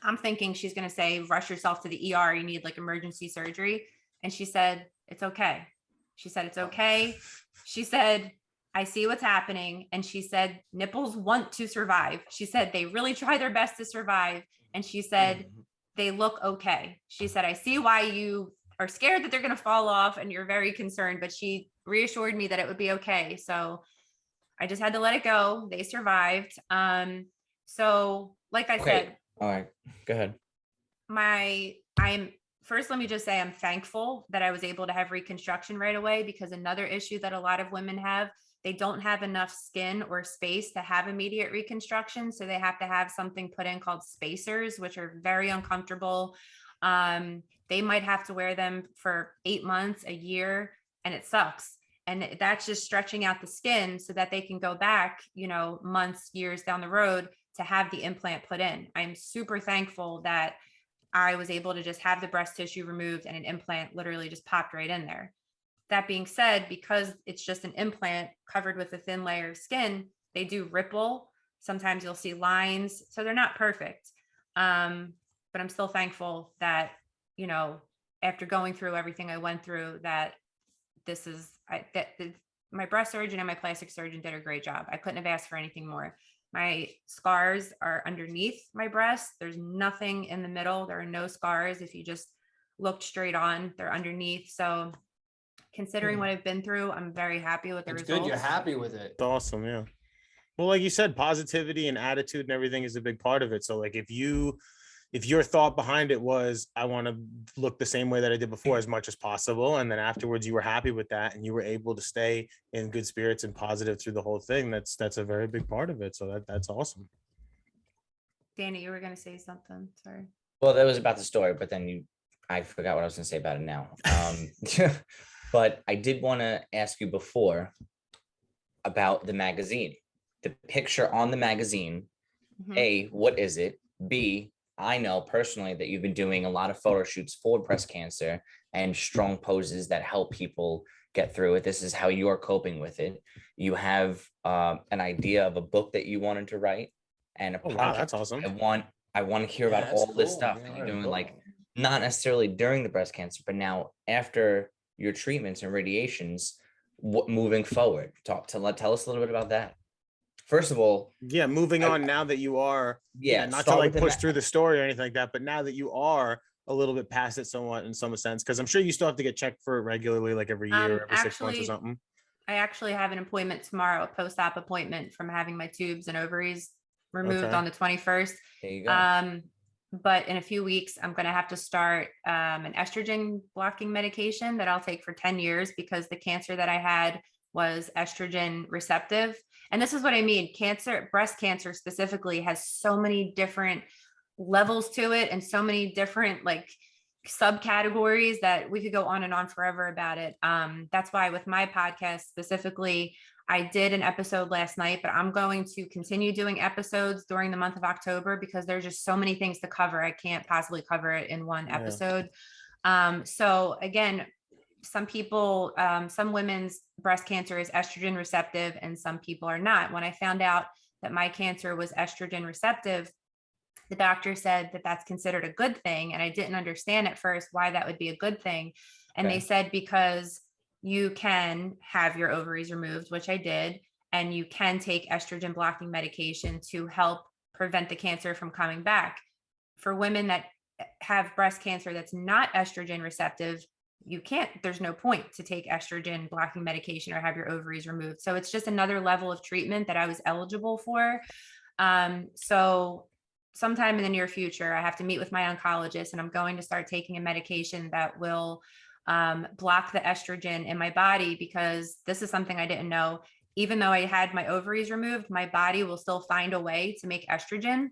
I'm thinking she's going to say, rush yourself to the ER. You need like emergency surgery. And she said, it's okay. She said, it's okay. She said, I see what's happening. And she said, nipples want to survive. She said, they really try their best to survive. And she said, they look okay. She said, I see why you are scared that they're going to fall off and you're very concerned, but she reassured me that it would be okay. So I just had to let it go. They survived. So like I said, all right, go ahead. Let me just say I'm thankful that I was able to have reconstruction right away, because another issue that a lot of women have, they don't have enough skin or space to have immediate reconstruction. So they have to have something put in called spacers, which are very uncomfortable. They might have to wear them for 8 months, a year, and it sucks. And that's just stretching out the skin so that they can go back, months, years down the road to have the implant put in. I'm super thankful that I was able to just have the breast tissue removed and an implant literally just popped right in there. That being said, because it's just an implant covered with a thin layer of skin, they do ripple. Sometimes you'll see lines. So they're not perfect. But I'm still thankful that, after going through everything I went through, that my breast surgeon and my plastic surgeon did a great job. I couldn't have asked for anything more. My scars are underneath my breast. There's nothing in the middle. There are no scars. If you just looked straight on, they're underneath. So considering what I've been through, I'm very happy with the results. Good. You're happy with it. It's awesome. Yeah. Well, like you said, positivity and attitude and everything is a big part of it. So like if your thought behind it was, I want to look the same way that I did before as much as possible, and then afterwards you were happy with that and you were able to stay in good spirits and positive through the whole thing, that's a very big part of it. So that's awesome. Danny, you were going to say something. Sorry. Well, that was about the story, but then I forgot what I was going to say about it now. But I did want to ask you before about the magazine. The picture on the magazine, A, what is it? B, I know personally that you've been doing a lot of photo shoots for breast cancer and strong poses that help people get through it. This is how you're coping with it. You have an idea of a book that you wanted to write, and a podcast. Wow, that's awesome. I want to hear about all this stuff that you're doing, like not necessarily during the breast cancer, but now after your treatments and radiations, moving forward. Tell us a little bit about that. First of all, moving on now that you are, not to like push through the story or anything like that, but now that you are a little bit past it somewhat in some sense, because I'm sure you still have to get checked for it regularly, like every year, every 6 months or something. I actually have an appointment tomorrow, a post-op appointment from having my tubes and ovaries removed on the 21st. There you go. But in a few weeks, I'm going to have to start an estrogen blocking medication that I'll take for 10 years because the cancer that I had was estrogen receptive. And this is what I mean. Breast cancer specifically has so many different levels to it and so many different like subcategories that we could go on and on forever about it. That's why with my podcast specifically, I did an episode last night, but I'm going to continue doing episodes during the month of October because there's just so many things to cover. I can't possibly cover it in one episode. So again, some people, some women's breast cancer is estrogen receptive and some people are not. When I found out that my cancer was estrogen receptive, the doctor said that that's considered a good thing. And I didn't understand at first why that would be a good thing. And they said, because you can have your ovaries removed, which I did, and you can take estrogen blocking medication to help prevent the cancer from coming back. For women that have breast cancer that's not estrogen receptive, there's no point to take estrogen blocking medication or have your ovaries removed. So it's just another level of treatment that I was eligible for. So sometime in the near future, I have to meet with my oncologist, and I'm going to start taking a medication that will block the estrogen in my body, because this is something I didn't know. Even though I had my ovaries removed, my body will still find a way to make estrogen.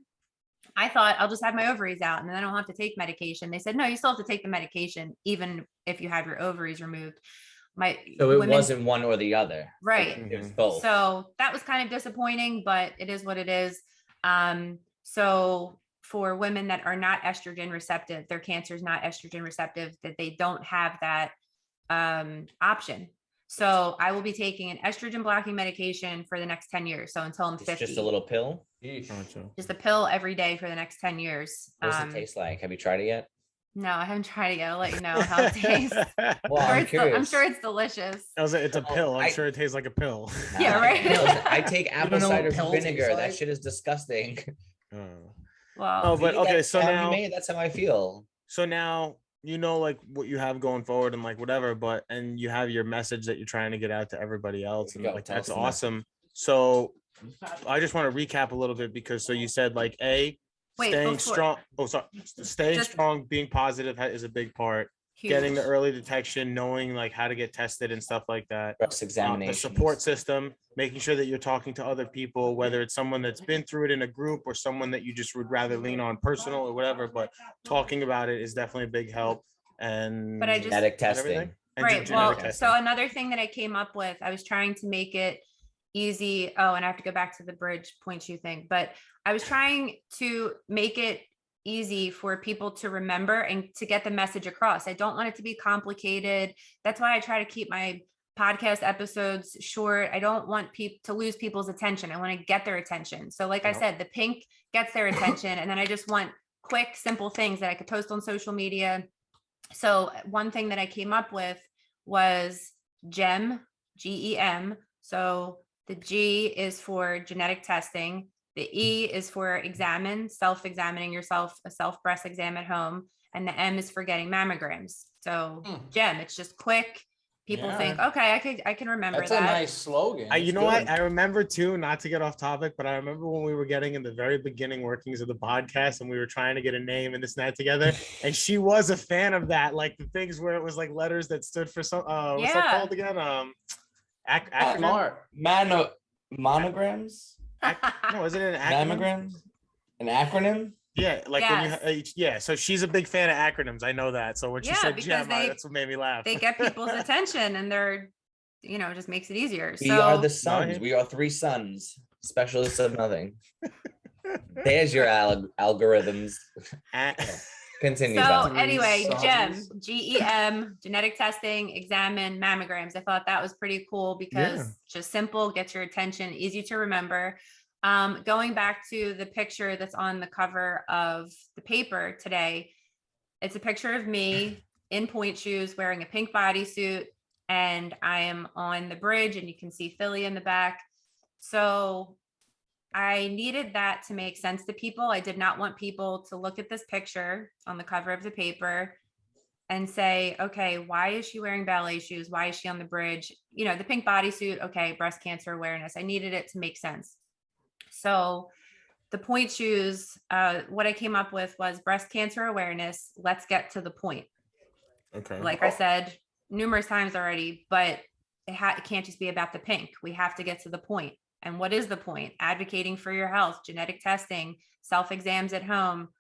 I thought I'll just have my ovaries out and then I don't have to take medication. They said, no, you still have to take the medication, even if you have your ovaries removed. So it wasn't one or the other. Right. It was both. So that was kind of disappointing, but it is what it is. So for women that are not estrogen receptive, their cancer is not estrogen receptive, that they don't have that option. So I will be taking an estrogen blocking medication for the next 10 years. So until I'm 50. Just a little pill? Just a pill every day for the next 10 years. What does it taste like? Have you tried it yet? No, I haven't tried it yet. I'll let you know how it tastes. Well, I'm sure it's delicious. It's a pill. I'm sure it tastes like a pill. Yeah, right. I take apple cider vinegar. That shit is disgusting. Well, but okay, so now that's how I feel. So now you know like what you have going forward and like whatever, and you have your message that you're trying to get out to everybody else, and like that's awesome. So I just want to recap a little bit, because so you said like staying strong. Staying strong, being positive is a big part. Huge. Getting the early detection, knowing like how to get tested and stuff like that. Breast examination. The support system, making sure that you're talking to other people, whether it's someone that's been through it in a group or someone that you just would rather lean on personal or whatever, but talking about it is definitely a big help. And genetic testing. Right. Well, so another thing that I came up with, I was trying to make it easy. Oh, and I have to go back to the bridge points you think, but I was trying to make it easy for people to remember and to get the message across. I don't want it to be complicated. That's why I try to keep my podcast episodes short. I don't want people to lose people's attention. I want to get their attention. So like I said, the pink gets their attention, and then I just want quick, simple things that I could post on social media. So one thing that I came up with was GEM, GEM. So the G is for genetic testing. The E is for self-examining yourself, a self-breast exam at home. And the M is for getting mammograms. So GEM, it's just quick, people think, okay, I can remember That's that. a nice slogan. You know what? I remember too, not to get off topic, but I remember when we were getting in the very beginning workings of the podcast and we were trying to get a name and this and that together. And she was a fan of that, like the things where it was like letters that stood for some, what's that called again? Acronym? Monograms? No, isn't it an acronym? Mammograms? An acronym? Yeah, like when you so she's a big fan of acronyms. I know that. So when she said gem, that's what made me laugh. They get people's attention and they're, just makes it easier. We are the sons. We are 3 sons, specialists of nothing. There's your algorithms. Continue. So anyway, GEM, GEM, genetic testing, examine, mammograms. I thought that was pretty cool because it's just simple, gets your attention, easy to remember. Going back to the picture that's on the cover of the paper today, it's a picture of me in point shoes wearing a pink bodysuit, and I am on the bridge and you can see Philly in the back. So I needed that to make sense to people. I did not want people to look at this picture on the cover of the paper and say, okay, why is she wearing ballet shoes? Why is she on the bridge? The pink bodysuit, okay, breast cancer awareness. I needed it to make sense. So the point shoes, what I came up with was breast cancer awareness. Let's get to the point. Okay. Like I said numerous times already, but it can't just be about the pink. We have to get to the point. And what is the point? Advocating for your health, genetic testing, self-exams at home,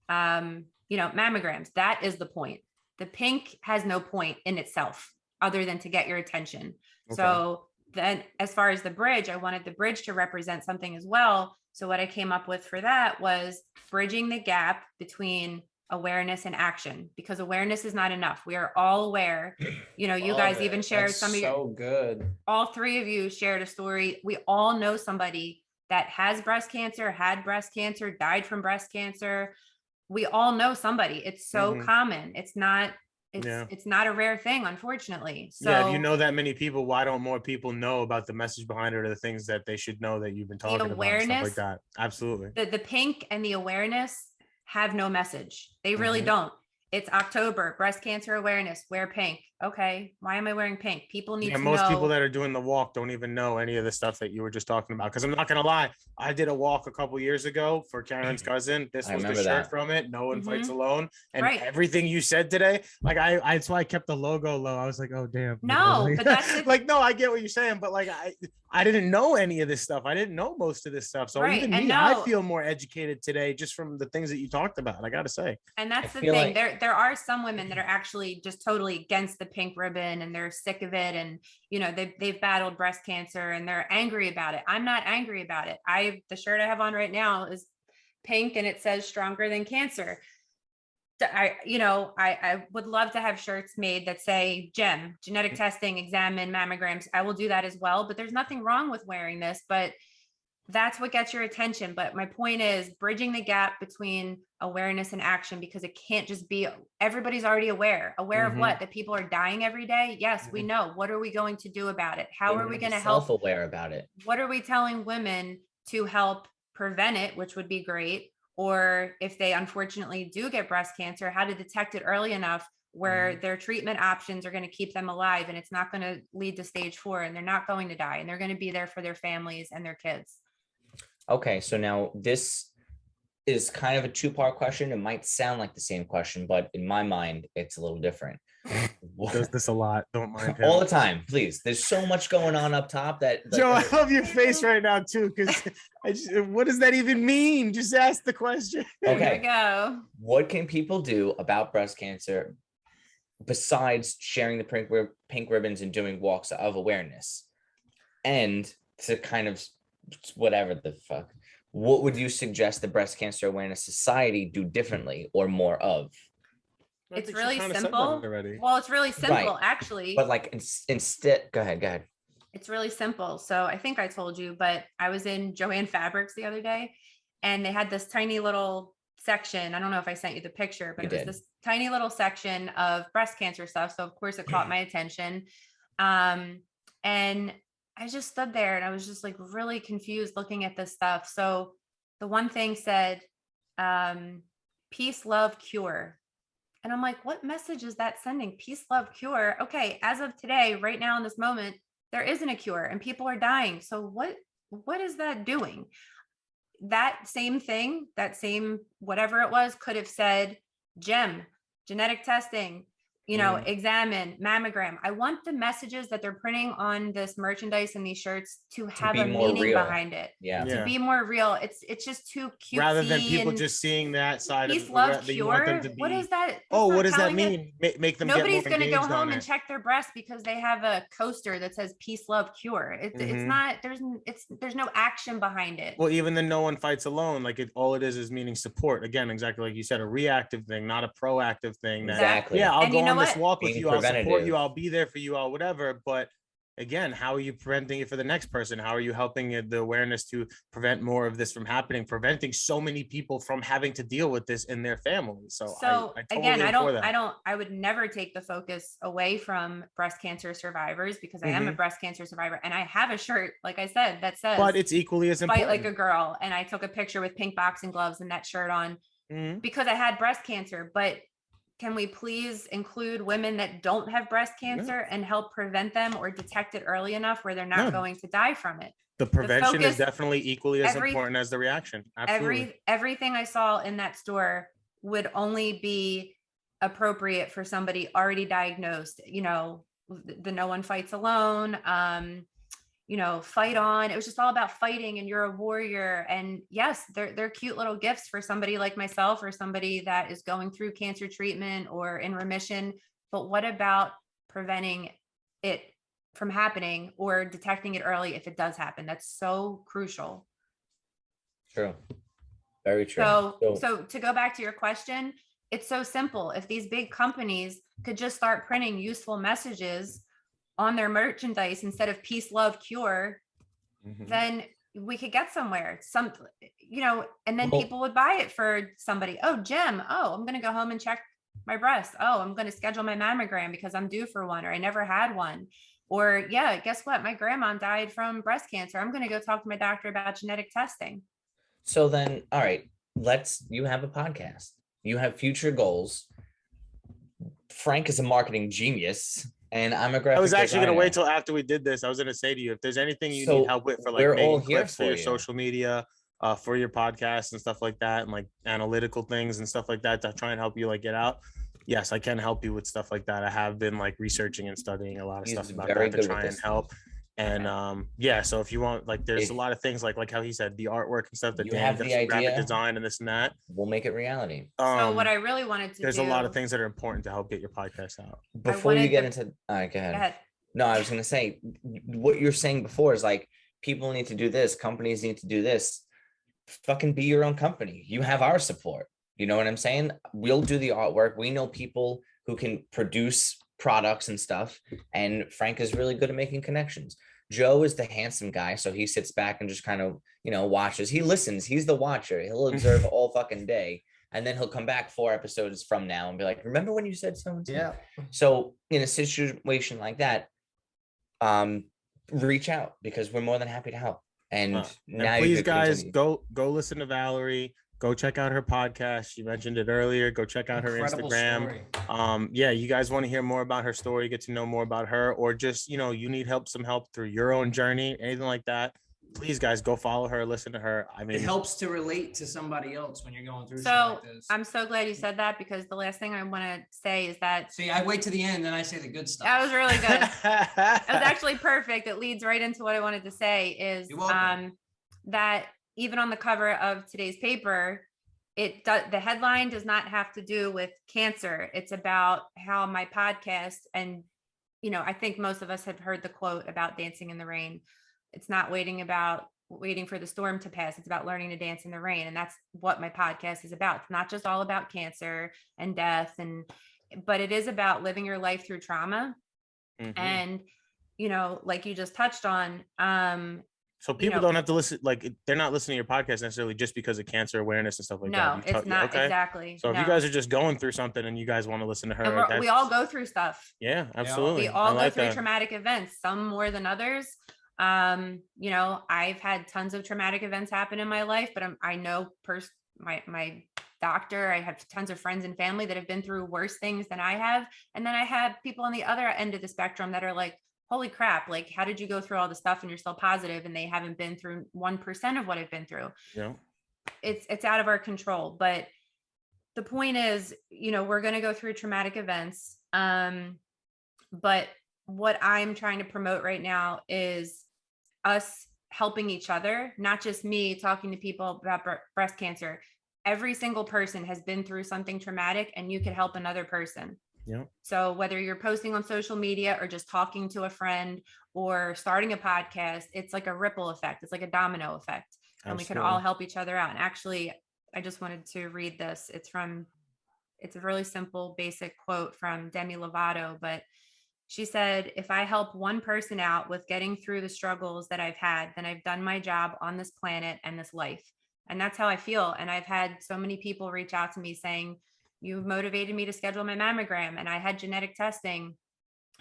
mammograms. That is the point. The pink has no point in itself other than to get your attention. Okay. So then as far as the bridge, I wanted the bridge to represent something as well. So what I came up with for that was bridging the gap between awareness and action, because awareness is not enough. We are all aware. You guys even shared some of your, so good. All 3 of you shared a story. We all know somebody that has breast cancer, had breast cancer, died from breast cancer. We all know somebody. It's so common. It's not a rare thing, unfortunately. So if you know that many people, why don't more people know about the message behind it or the things that they should know that you've been talking about, stuff like that? Absolutely. The pink and the awareness have no message. They really don't. It's October, breast cancer awareness, wear pink. Okay, why am I wearing pink? People need to know. Most people that are doing the walk don't even know any of the stuff that you were just talking about. Because I'm not going to lie, I did a walk a couple years ago for Karen's cousin. This was the shirt from it. No one fights alone. And everything you said today, like that's why I kept the logo low. I was like, oh damn. No, but that's like, no, I get what you're saying, but like I didn't know any of this stuff. I didn't know most of this stuff. So even me, I feel more educated today just from the things that you talked about. I got to say. And that's the thing. There are some women that are actually just totally against the pink ribbon and they're sick of it. And, they've battled breast cancer and they're angry about it. I'm not angry about it. The shirt I have on right now is pink and it says stronger than cancer. I would love to have shirts made that say GEM, genetic testing, examine, mammograms. I will do that as well, but there's nothing wrong with wearing this, but that's what gets your attention. But my point is bridging the gap between awareness and action, because it can't just be everybody's already aware of what, that people are dying every day. Yes, we know. What are we going to do about it? How are we going to help? Self-aware about it. What are we telling women to help prevent it, which would be great? Or if they unfortunately do get breast cancer, how to detect it early enough where their treatment options are going to keep them alive and it's not going to lead to stage 4 and they're not going to die and they're going to be there for their families and their kids. Okay, so now this is kind of a 2-part question. It might sound like the same question, but in my mind, it's a little different. Does this a lot. Don't mind him. All the time, please. There's so much going on up top that Joe, I love your face right now too, because what does that even mean? Just ask the question. Okay. Here we go. What can people do about breast cancer besides sharing the pink ribbons and doing walks of awareness? And to kind of whatever the fuck, what would you suggest the Breast Cancer Awareness Society do differently or more of? It's really simple. Well, it's really simple, actually. But like instead, go ahead. It's really simple. So I think I told you, but I was in Joanne Fabrics the other day and they had this tiny little section. I don't know if I sent you the picture, but it was this tiny little section of breast cancer stuff. So of course it caught my attention. And I just stood there and I was just like really confused looking at this stuff. So the one thing said, peace, love, cure. And I'm like, what message is that sending? Peace, love, cure. Okay, as of today, right now in this moment, there isn't a cure and people are dying. So what is that doing? That same thing, that same whatever it was, could have said gem, genetic testing, examine, mammogram. I want the messages that they're printing on this merchandise and these shirts to have a meaning behind it. Yeah. To be more real. It's just too cute. Rather than people just seeing that side peace, of love, that you cure. want them to be. What is that? Oh, what does that mean? Make them nobody's get more going to go engaged home and check their breast because they have a coaster that says peace, love, cure. It's not, there's no action behind it. Well, even then, no one fights alone. Like all it is meaning support. Again, exactly like you said, a reactive thing, not a proactive thing. Exactly. Yeah, I'll go on this walk with you. I'll support you. I'll be there for you. I'll whatever. But again, how are you preventing it for the next person? How are you helping the awareness to prevent more of this from happening, preventing so many people from having to deal with this in their families? So I totally again, I would never take the focus away from breast cancer survivors because I am a breast cancer survivor and I have a shirt, like I said, that says, but it's equally as important. Fight like a girl. And I took a picture with pink boxing gloves and that shirt on because I had breast cancer, but can we please include women that don't have breast cancer and help prevent them or detect it early enough where they're not going to die from it? The prevention is definitely equally as important as the reaction. Absolutely. Everything I saw in that store would only be appropriate for somebody already diagnosed, the no one fights alone, fight on. It was just all about fighting and you're a warrior. And yes, they're cute little gifts for somebody like myself or somebody that is going through cancer treatment or in remission. But what about preventing it from happening or detecting it early if it does happen? That's so crucial. True. Very true. So to go back to your question, it's so simple. If these big companies could just start printing useful messages on their merchandise instead of peace, love, cure, then we could get somewhere. And then people would buy it for somebody. Oh, Jim. Oh, I'm going to go home and check my breast. Oh, I'm going to schedule my mammogram because I'm due for one or I never had one. Or guess what? My grandma died from breast cancer. I'm going to go talk to my doctor about genetic testing. So then, all right, you have a podcast. You have future goals. Frank is a marketing genius. And I'm a graphic I was actually going to wait designer. till after we did this. I was going to say to you, if there's anything you need help with for like making clips for your social media, for your podcast and stuff like that, and like analytical things and stuff like that to try and help you like get out. Yes, I can help you with stuff like that. I have been like researching and studying a lot of stuff about that to try and help. And so if you want, like, there's a lot of things like how he said, the artwork and stuff that you have the idea, graphic design and this and that. We'll make it reality. So what I really wanted to there's a lot of things that are important to help get your podcast out. Before you get into, all right, go ahead. No, I was going to say what you're saying before is like, people need to do this. Companies need to do this. Fucking be your own company. You have our support. You know what I'm saying? We'll do the artwork. We know people who can produce products and stuff. And Frank is really good at making connections. Joe is the handsome guy. So he sits back and just kind of, watches. He listens. He's the watcher. He'll observe all fucking day. And then he'll come back 4 episodes from now and be like, remember when you said so? Yeah. So in a situation like that, reach out because we're more than happy to help. And now please guys go listen to Valerie. Go check out her podcast. She mentioned it earlier. Go check out her Instagram. Story. You guys want to hear more about her story, get to know more about her, or just, you need some help through your own journey, anything like that. Please, guys, go follow her, listen to her. I mean, it helps to relate to somebody else when you're going through. So I'm so glad you said that because the last thing I want to say is that. See, I wait to the end, then I say the good stuff. That was really good. That was actually perfect. It leads right into what I wanted to say is that even on the cover of today's paper, the headline does not have to do with cancer. It's about how my podcast, and I think most of us have heard the quote about dancing in the rain. It's not waiting for the storm to pass. It's about learning to dance in the rain. And that's what my podcast is about. It's not just all about cancer and death, but it is about living your life through trauma. And, like you just touched on, so people don't have to listen, like they're not listening to your podcast necessarily just because of cancer awareness and stuff like that. No, it's not exactly. So if you guys are just going through something and you guys want to listen to her, we all go through stuff. Yeah, absolutely. We all go through traumatic events, some more than others. I've had tons of traumatic events happen in my life, but I know my doctor. I have tons of friends and family that have been through worse things than I have. And then I have people on the other end of the spectrum that are like, holy crap, like, how did you go through all this stuff and you're still positive, and they haven't been through 1% of what I've been through. Yeah. It's out of our control. But the point is, we're going to go through traumatic events. But what I'm trying to promote right now is us helping each other, not just me talking to people about breast cancer. Every single person has been through something traumatic, and you could help another person. Yeah. So whether you're posting on social media or just talking to a friend or starting a podcast, it's like a ripple effect. It's like a domino effect. And we can all help each other out. And actually, I just wanted to read this. It's a really simple, basic quote from Demi Lovato, but she said, if I help one person out with getting through the struggles that I've had, then I've done my job on this planet and this life. And that's how I feel. And I've had so many people reach out to me saying, you motivated me to schedule my mammogram, and I had genetic testing.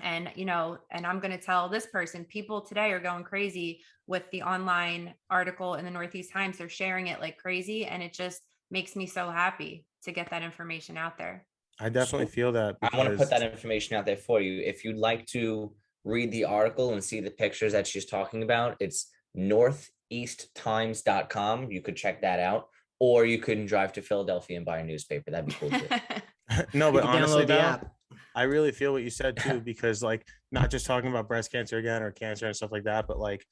And, and I'm going to tell this person, people today are going crazy with the online article in the Northeast Times. They're sharing it like crazy. And it just makes me so happy to get that information out there. I definitely feel that. I want to put that information out there for you. If you'd like to read the article and see the pictures that she's talking about, it's northeasttimes.com. You could check that out, or you can drive to Philadelphia and buy a newspaper. That'd be cool too. No, but honestly, the app. I really feel what you said too, because like, not just talking about breast cancer again or cancer and stuff like that, but like,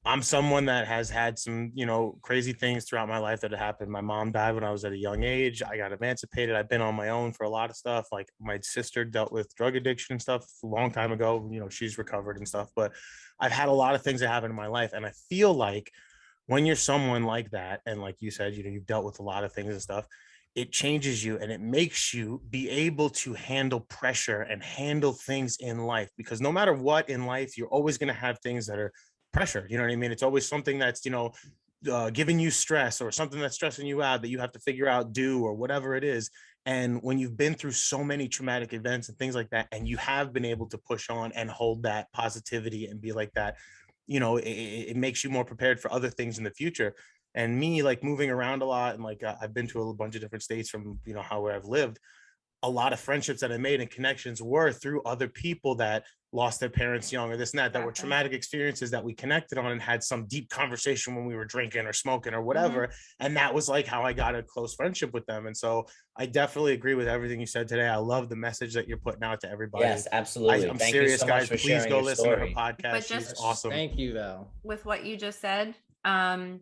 I'm someone that has had some, crazy things throughout my life that have happened. My mom died when I was at a young age. I got emancipated. I've been on my own for a lot of stuff. Like, my sister dealt with drug addiction and stuff a long time ago. She's recovered and stuff, but I've had a lot of things that happen in my life. And I feel like when you're someone like that, and like you said, you've dealt with a lot of things and stuff, it changes you and it makes you be able to handle pressure and handle things in life, because no matter what in life, you're always going to have things that are pressure. You know what I mean? It's always something that's, giving you stress, or something that's stressing you out that you have to figure out, do, or whatever it is. And when you've been through so many traumatic events and things like that, and you have been able to push on and hold that positivity and be like that, it makes you more prepared for other things in the future. And me, like, moving around a lot, and like, I've been to a bunch of different states from, where I've lived. A lot of friendships that I made and connections were through other people that lost their parents young, or this and that were traumatic experiences that we connected on and had some deep conversation when we were drinking or smoking or whatever. Mm-hmm. And that was like how I got a close friendship with them. And so I definitely agree with everything you said today. I love the message that you're putting out to everybody. Yes, absolutely. I'm serious, guys. Please go listen to her podcast. She's awesome. Thank you, Val. With what you just said, I'm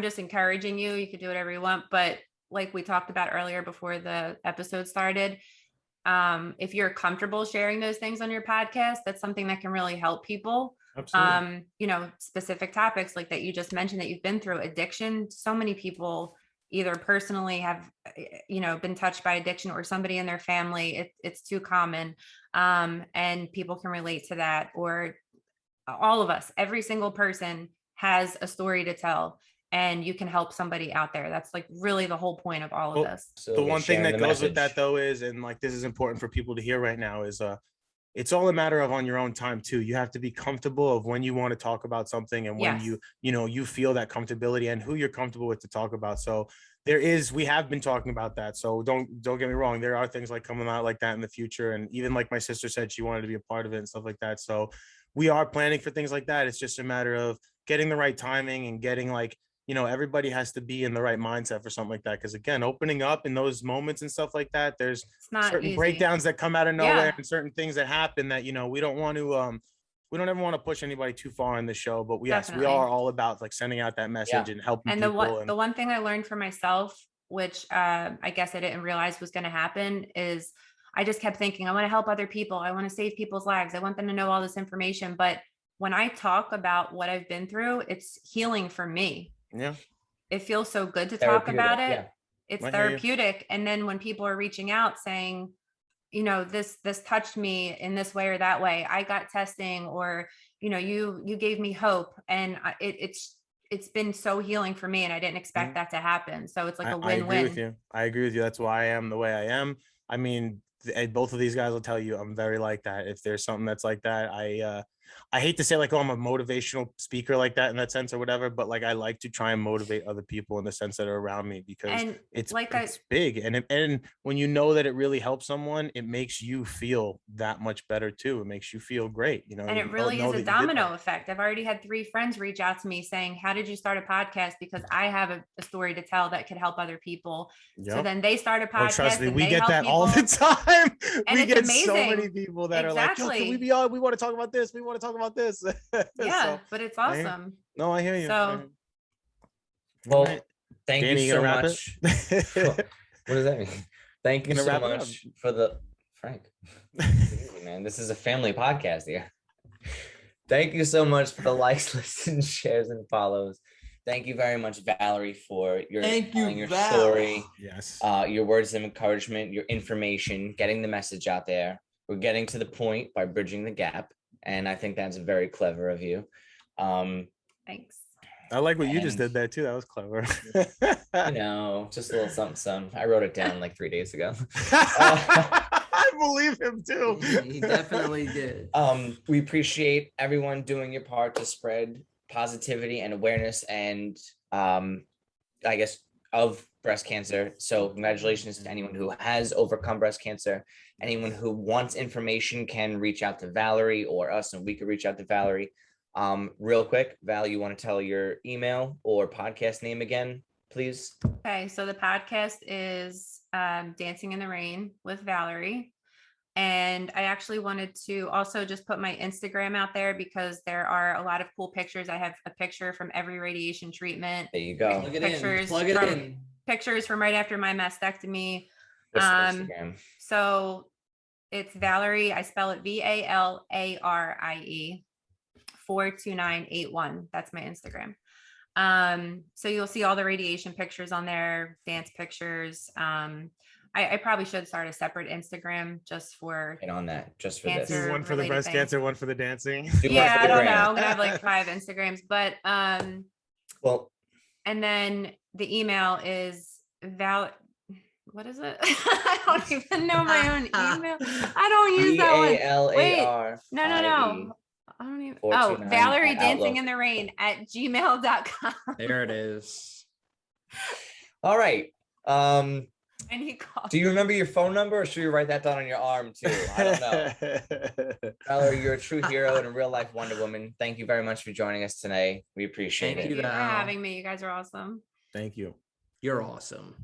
just encouraging you. You could do whatever you want, but like we talked about earlier before the episode started, if you're comfortable sharing those things on your podcast, that's something that can really help people. Absolutely. Specific topics like that you just mentioned that you've been through. Addiction, so many people either personally have been touched by addiction, or somebody in their family. It's too common, and people can relate to that. Or all of us, every single person has a story to tell, and you can help somebody out there. That's like really the whole point of all of this. So the one thing that goes with that though is, and like, this is important for people to hear right now, is it's all a matter of on your own time too. You have to be comfortable of when you want to talk about something, and when you feel that comfortability, and who you're comfortable with to talk about. So we have been talking about that. So don't get me wrong. There are things like coming out like that in the future. And even like my sister said, she wanted to be a part of it and stuff like that. So we are planning for things like that. It's just a matter of getting the right timing and getting like, everybody has to be in the right mindset for something like that. Because again, opening up in those moments and stuff like that, there's certain breakdowns that come out of nowhere, and certain things that happen that, we don't want to, we don't ever want to push anybody too far in the show, but we are all about like sending out that message and helping people. And the one thing I learned for myself, which I guess I didn't realize was going to happen, is I just kept thinking, I want to help other people. I want to save people's lives. I want them to know all this information. But when I talk about what I've been through, it's healing for me. Yeah. It feels so good to talk about it. Yeah. It's therapeutic. And then when people are reaching out saying, this touched me in this way or that way, I got testing, or, you gave me hope. And it's been so healing for me, and I didn't expect that to happen. So it's like a win-win. I agree with you. That's why I am the way I am. I mean, both of these guys will tell you I'm very like that. If there's something that's like that, I hate to say like, oh, I'm a motivational speaker like that in that sense or whatever, but like I like to try and motivate other people in the sense that are around me, because And it's like it's big. And when you know that it really helps someone, it makes you feel that much better too. It makes you feel great, you know. And it really is a domino effect. I've already had 3 friends reach out to me saying, how did you start a podcast? Because I have a story to tell that could help other people. Yep. So then they start a podcast. Oh, trust me, and we they get help that people. all the time. And we get amazing. So many people that are like, yo, can we be on? We want to talk about this. We want to talk about this. Yeah, so, but it's awesome. I hear you. So, well, thank Danny, you so much. What does that mean? Thank you so much for the Frank. Man, this is a family podcast here. Thank you so much for the likes, listens, shares, and follows. Thank you very much, Valerie, for your story. Yes. Your words of encouragement, your information, getting the message out there. We're getting to the point by bridging the gap, and I think that's very clever of you. Thanks. I like what you just did there too. That was clever. You know, just a little something. I wrote it down like 3 days ago. I believe him too. He definitely did. We appreciate everyone doing your part to spread positivity and awareness and I guess of breast cancer. So congratulations to anyone who has overcome breast cancer. Anyone who wants information can reach out to Valerie or us, and we could reach out to Valerie. Real quick, Val, you want to tell your email or podcast name again, please? Okay, so the podcast is Dancing in the Rain with Valerie. And I actually wanted to also just put my Instagram out there because there are a lot of cool pictures. I have a picture from every radiation treatment. There you go. Plug it in. Pictures from right after my mastectomy. What's the Instagram? So it's Valerie. I spell it VALARIE 42981. That's my Instagram. So you'll see all the radiation pictures on there, dance pictures. I probably should start a separate Instagram just for on that, just for cancer, this. One for the breast cancer, one for the dancing. Yeah, I don't know. I'm gonna have like 5 Instagrams, but well, and then the email is what is it? I don't even know my own email. I don't use that one. Wait, no. I don't even. Oh, Valerie Dancing in the Rain @gmail.com. There it is. All right. And he called. Do you remember your phone number, or should you write that down on your arm too? I don't know. Valerie, you're a true hero and a real life Wonder Woman. Thank you very much for joining us today. We appreciate it. Thank you for having me. You guys are awesome. Thank you. You're awesome.